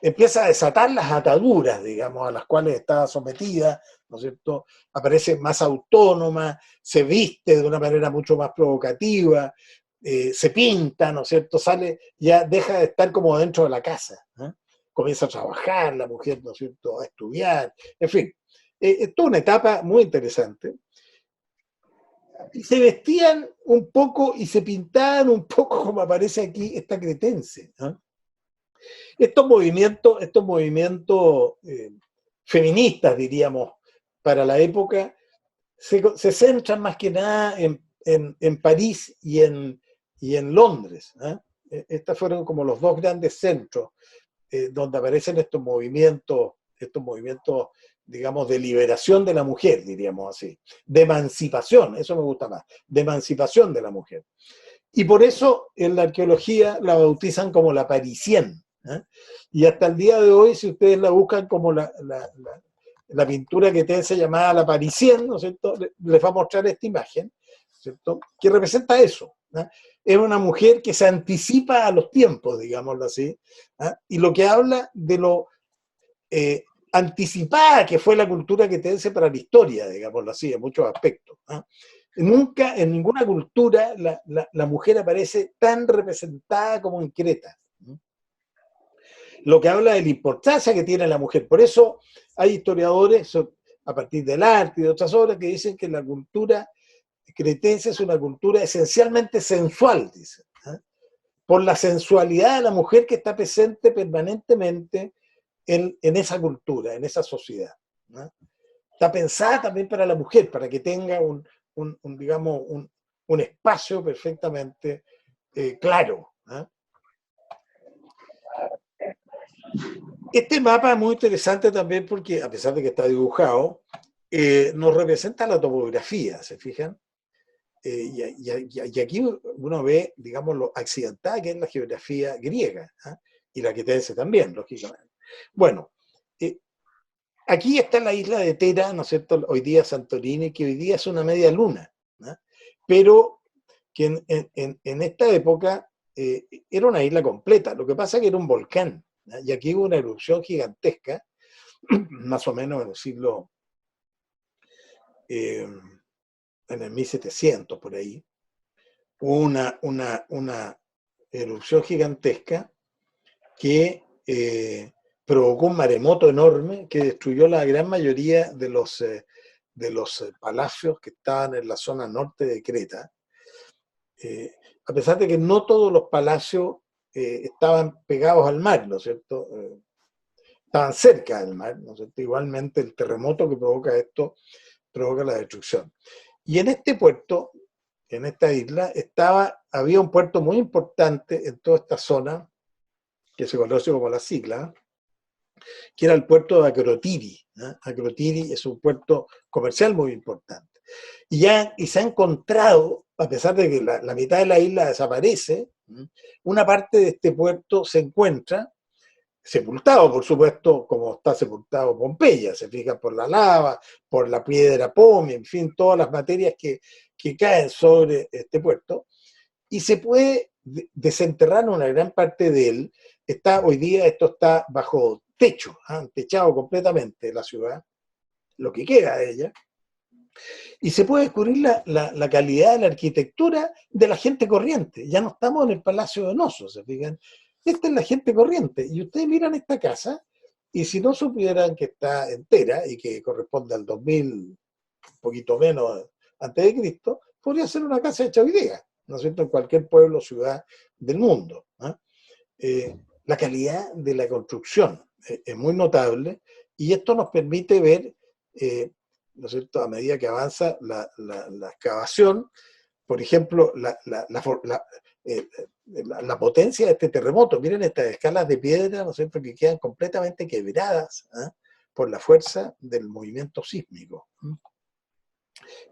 empieza a desatar las ataduras, digamos, a las cuales estaba sometida, ¿no es cierto? Aparece más autónoma, se viste de una manera mucho más provocativa, se pinta, ¿no es cierto? Sale, ya deja de estar como dentro de la casa, ¿eh? Comienza a trabajar la mujer, ¿no es cierto?, a estudiar, en fin. Es toda una etapa muy interesante. Y se vestían un poco y se pintaban un poco como aparece aquí esta cretense, ¿eh? Estos movimientos feministas, diríamos, para la época, se centran más que nada en París y en Londres, ¿eh? Estos fueron como los dos grandes centros donde aparecen estos movimientos, digamos, de liberación de la mujer, diríamos así, de emancipación, eso me gusta más, de emancipación de la mujer. Y por eso en la arqueología la bautizan como la parisienne, ¿eh? Y hasta el día de hoy, si ustedes la buscan como la pintura cretense llamada la parisienne, ¿no es cierto?, les va a mostrar esta imagen, ¿cierto?, que representa eso, ¿eh? Es una mujer que se anticipa a los tiempos, digámoslo así, ¿eh? Y lo que habla de lo anticipada que fue la cultura cretense para la historia, digámoslo así, en muchos aspectos, ¿eh? Nunca, en ninguna cultura, la mujer aparece tan representada como en Creta. Lo que habla de la importancia que tiene la mujer. Por eso hay historiadores, a partir del arte y de otras obras, que dicen que la cultura cretense es una cultura esencialmente sensual, dicen, ¿eh?, por la sensualidad de la mujer que está presente permanentemente en esa cultura, en esa sociedad, ¿no? Está pensada también para la mujer, para que tenga digamos, un espacio perfectamente claro, ¿eh? Este mapa es muy interesante también porque, a pesar de que está dibujado, nos representa la topografía, ¿se fijan? Y aquí uno ve, digamos, lo accidentada que es la geografía griega, ¿eh?, y la cretense también, lógicamente. Bueno, aquí está la isla de Tera, ¿no es cierto?, hoy día Santorini, que hoy día es una media luna, ¿no?, pero que en esta época era una isla completa. Lo que pasa es que era un volcán, ¿no?, y aquí hubo una erupción gigantesca, más o menos en el siglo, en el 1700, por ahí. Hubo una erupción gigantesca que provocó un maremoto enorme que destruyó la gran mayoría de los palacios que estaban en la zona norte de Creta. A pesar de que no todos los palacios estaban pegados al mar, ¿no es cierto? Estaban cerca del mar, ¿no es cierto? Igualmente el terremoto que provoca esto provoca la destrucción. Y en este puerto, en esta isla, había un puerto muy importante en toda esta zona, que se conoce como la Cicla, que era el puerto de Akrotiri. Akrotiri es un puerto comercial muy importante. Y se ha encontrado, a pesar de que la mitad de la isla desaparece, una parte de este puerto se encuentra sepultado, por supuesto, como está sepultado Pompeya, se fijan por la lava, por la piedra pomia, en fin, todas las materias que caen sobre este puerto, y se puede desenterrar una gran parte de él. Hoy día esto está bajo techo, techado completamente la ciudad, lo que queda de ella, y se puede descubrir la calidad de la arquitectura de la gente corriente. Ya no estamos en el Palacio Donoso, ¿se fijan? Esta es la gente corriente. Y ustedes miran esta casa, y si no supieran que está entera y que corresponde al 2000, un poquito menos antes de Cristo, podría ser una casa hecha hoy día, ¿no es cierto?, en cualquier pueblo o ciudad del mundo. La calidad de la construcción es muy notable, y esto nos permite ver, ¿no es cierto?, a medida que avanza la excavación, por ejemplo, la potencia de este terremoto. Miren estas escalas de piedra, ¿no es cierto?, que quedan completamente quebradas por la fuerza del movimiento sísmico.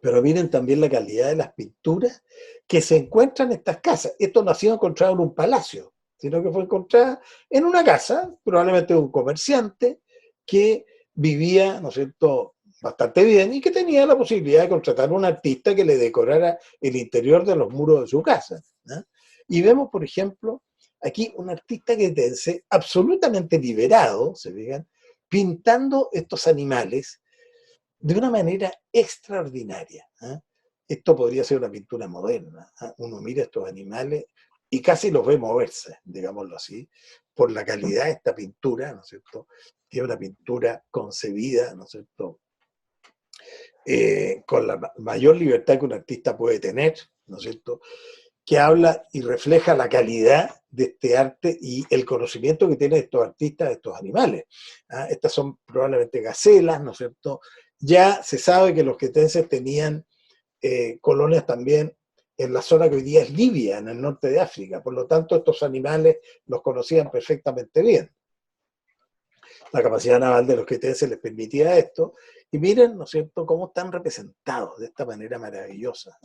Pero miren también la calidad de las pinturas que se encuentran en estas casas. Esto no ha sido encontrado en un palacio, sino que fue encontrada en una casa, probablemente de un comerciante que vivía, ¿no es cierto?, bastante bien, y que tenía la posibilidad de contratar a un artista que le decorara el interior de los muros de su casa. Y vemos, por ejemplo, aquí un artista cretense absolutamente liberado, se fijan, pintando estos animales de una manera extraordinaria. Esto podría ser una pintura moderna. Uno mira estos animales y casi los ve moverse, digámoslo así, por la calidad de esta pintura, ¿no es cierto?, que es una pintura concebida, ¿no es cierto?, con la mayor libertad que un artista puede tener, ¿no es cierto?, que habla y refleja la calidad de este arte y el conocimiento que tienen estos artistas de estos animales. Estas son probablemente gacelas, ¿no es cierto? Ya se sabe que los cretenses tenían colonias también en la zona que hoy día es Libia, en el norte de África. Por lo tanto, estos animales los conocían perfectamente bien. La capacidad naval de los cretenses les permitía esto. Y miren, ¿no es cierto?, cómo están representados de esta manera maravillosa.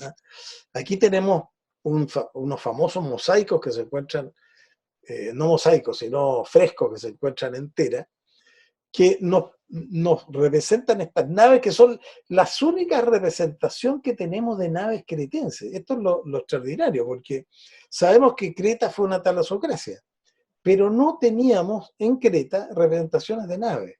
Aquí tenemos unos famosos mosaicos que se encuentran, no mosaicos, sino frescos que se encuentran enteras, que nos representan estas naves, que son las únicas representaciones que tenemos de naves cretenses. Esto es lo extraordinario, porque sabemos que Creta fue una talasocracia, pero no teníamos en Creta representaciones de naves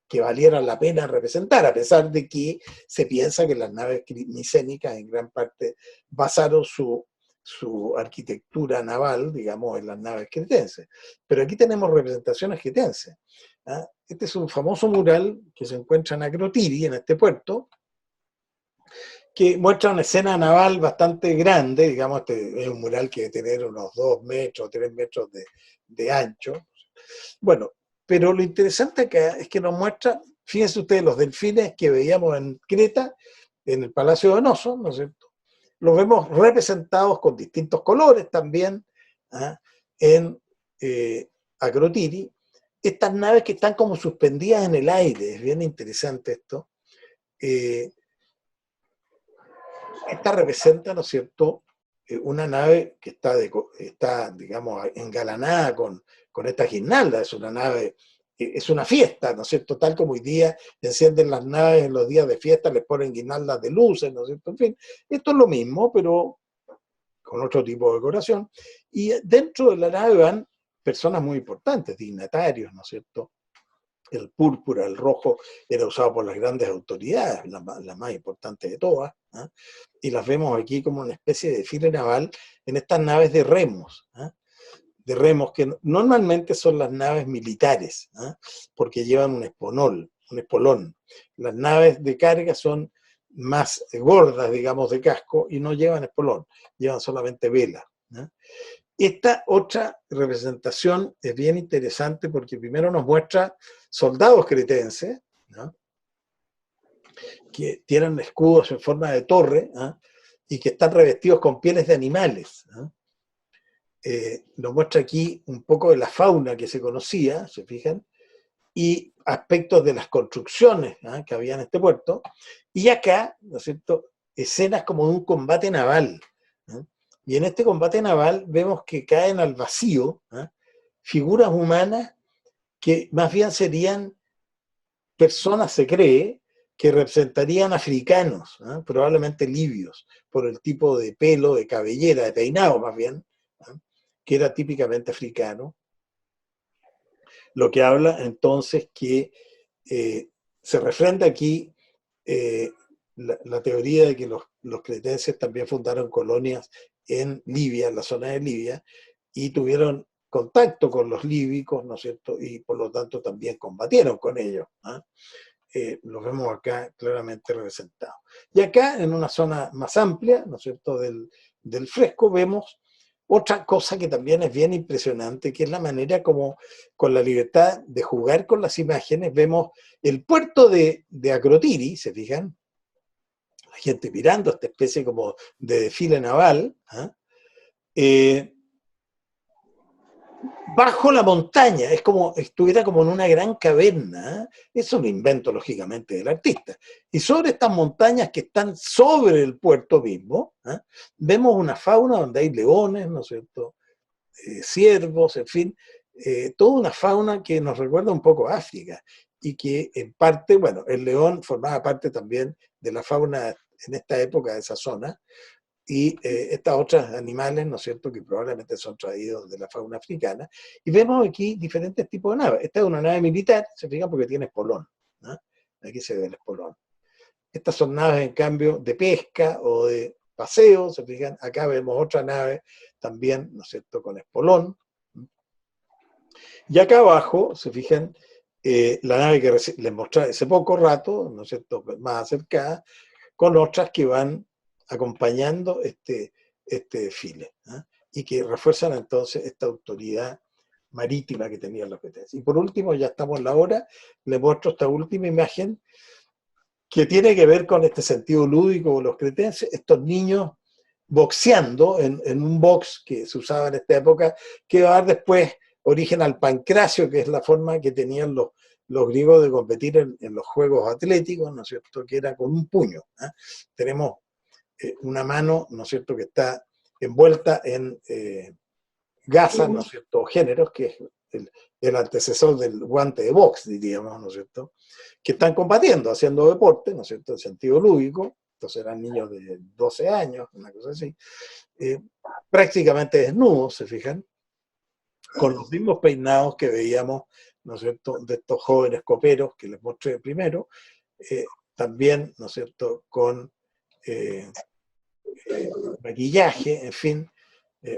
que valieran la pena representar, a pesar de que se piensa que las naves micénicas en gran parte basaron su arquitectura naval, digamos, en las naves cretenses. Pero aquí tenemos representaciones cretenses. Este es un famoso mural que se encuentra en Akrotiri, en este puerto, que muestra una escena naval bastante grande. Digamos, este es un mural que debe tener unos 2 metros, 3 metros de ancho. Bueno, pero lo interesante acá es que nos muestra, fíjense ustedes, los delfines que veíamos en Creta, en el Palacio Donoso, ¿no es cierto?, los vemos representados con distintos colores también en Akrotiri. Estas naves que están como suspendidas en el aire, es bien interesante esto. Esta representa, ¿no es cierto?, una nave que está, digamos, engalanada con esta guirnalda. Es una nave, es una fiesta, ¿no es cierto?, tal como hoy día encienden las naves en los días de fiesta, les ponen guirnaldas de luces, ¿no es cierto?, en fin, esto es lo mismo, pero con otro tipo de decoración. Y dentro de la nave van personas muy importantes, dignatarios, ¿no es cierto? El púrpura, el rojo, era usado por las grandes autoridades, las más importantes de todas, y las vemos aquí como una especie de desfile naval en estas naves de remos, que normalmente son las naves militares, porque llevan un espolón. Las naves de carga son más gordas, digamos, de casco, y no llevan espolón, llevan solamente vela. Esta otra representación es bien interesante porque primero nos muestra soldados cretenses, que tienen escudos en forma de torre, ¿ah? Y que están revestidos con pieles de animales. ¿Ah? Nos muestra aquí un poco de la fauna que se conocía, ¿se fijan? Y aspectos de las construcciones, ¿ah? Que había en este puerto. Y acá, ¿no es cierto?, escenas como de un combate naval. ¿Ah? Y en este combate naval vemos que caen al vacío, ¿ah? Figuras humanas que más bien serían personas, se cree, que representarían africanos, ¿eh? Probablemente libios, por el tipo de pelo, de cabellera, de peinado más bien, ¿eh? Que era típicamente africano. Lo que habla entonces que se refrenda aquí la teoría de que los cretenses también fundaron colonias en Libia, en la zona de Libia, y tuvieron contacto con los líbicos, ¿no es cierto? Y por lo tanto también combatieron con ellos. Los vemos acá claramente representados. Y acá, en una zona más amplia, ¿no es cierto?, del fresco, vemos otra cosa que también es bien impresionante, que es la manera como, con la libertad de jugar con las imágenes, vemos el puerto de Akrotiri, ¿se fijan? La gente mirando esta especie como de desfile naval, bajo la montaña, es como estuviera como en una gran caverna. Es un invento, lógicamente, del artista. Y sobre estas montañas que están sobre el puerto mismo, vemos una fauna donde hay leones, ¿no es cierto?, ciervos, en fin, toda una fauna que nos recuerda un poco a África, y que en parte, bueno, el león formaba parte también de la fauna en esta época de esa zona, y estas otras animales, ¿no es cierto?, que probablemente son traídos de la fauna africana. Y vemos aquí diferentes tipos de naves. Esta es una nave militar, se fijan, porque tiene espolón, ¿no? Aquí se ve el espolón. Estas son naves, en cambio, de pesca o de paseo, se fijan. Acá vemos otra nave también, ¿no es cierto?, con espolón. Y acá abajo, se fijan, la nave que les mostré hace poco rato, ¿no es cierto?, más acercada, con otras que van acompañando este desfile, ¿eh? Y que refuerzan entonces esta autoridad marítima que tenían los cretenses. Y por último, ya estamos en la hora, les muestro esta última imagen que tiene que ver con este sentido lúdico de los cretenses, estos niños boxeando en un box que se usaba en esta época, que va a dar después origen al pancracio, que es la forma que tenían los griegos de competir en los juegos atléticos, ¿no es cierto?, que era con un puño. Tenemos una mano, ¿no es cierto?, que está envuelta en gasas, ¿no es cierto?, géneros, que es el antecesor del guante de box, diríamos, ¿no es cierto?, que están combatiendo, haciendo deporte, ¿no es cierto?, en sentido lúdico. Entonces eran niños de 12 años, una cosa así, prácticamente desnudos, se fijan, con los mismos peinados que veíamos, ¿no es cierto?, de estos jóvenes coperos que les mostré primero, también, ¿no es cierto?, con maquillaje, en fin,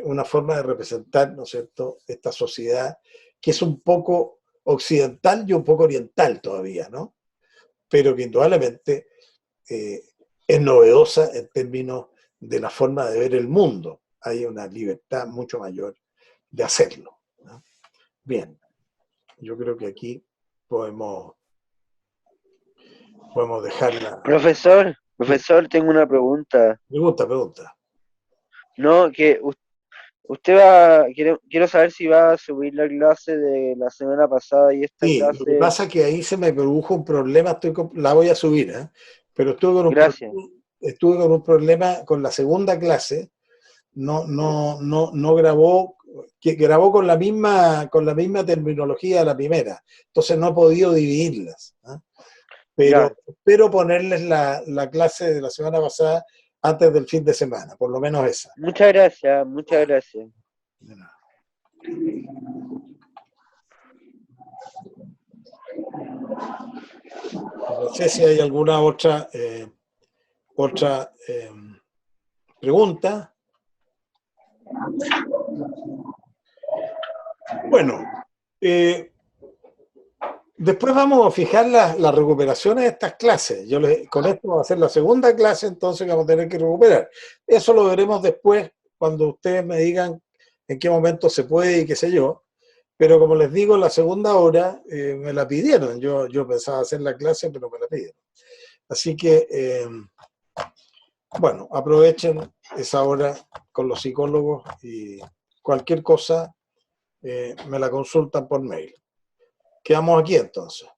una forma de representar, ¿no es cierto?, esta sociedad que es un poco occidental y un poco oriental todavía, ¿no? Pero que indudablemente es novedosa en términos de la forma de ver el mundo. Hay una libertad mucho mayor de hacerlo, ¿no? Bien, yo creo que aquí podemos dejarla. Profesor, tengo una pregunta. Pregunta. No, que usted va, quiero saber si va a subir la clase de la semana pasada y esta Sí, lo que clase. pasa es que ahí se me produjo un problema, la voy a subir, ¿eh? Pero Gracias. estuve con un problema con la segunda clase, no grabó, que grabó con la misma terminología de la primera, entonces no he podido dividirlas, ¿eh? Pero Ya. espero ponerles la clase de la semana pasada antes del fin de semana, por lo menos esa. Muchas gracias, muchas gracias. De nada. No sé si hay alguna otra pregunta. Bueno, después vamos a fijar las recuperaciones de estas clases. Con esto voy a hacer la segunda clase, entonces vamos a tener que recuperar. Eso lo veremos después, cuando ustedes me digan en qué momento se puede y qué sé yo. Pero como les digo, la segunda hora me la pidieron. Yo pensaba hacer la clase, pero me la pidieron. Así que, bueno, aprovechen esa hora con los psicólogos y cualquier cosa me la consultan por mail. Quedamos aquí entonces.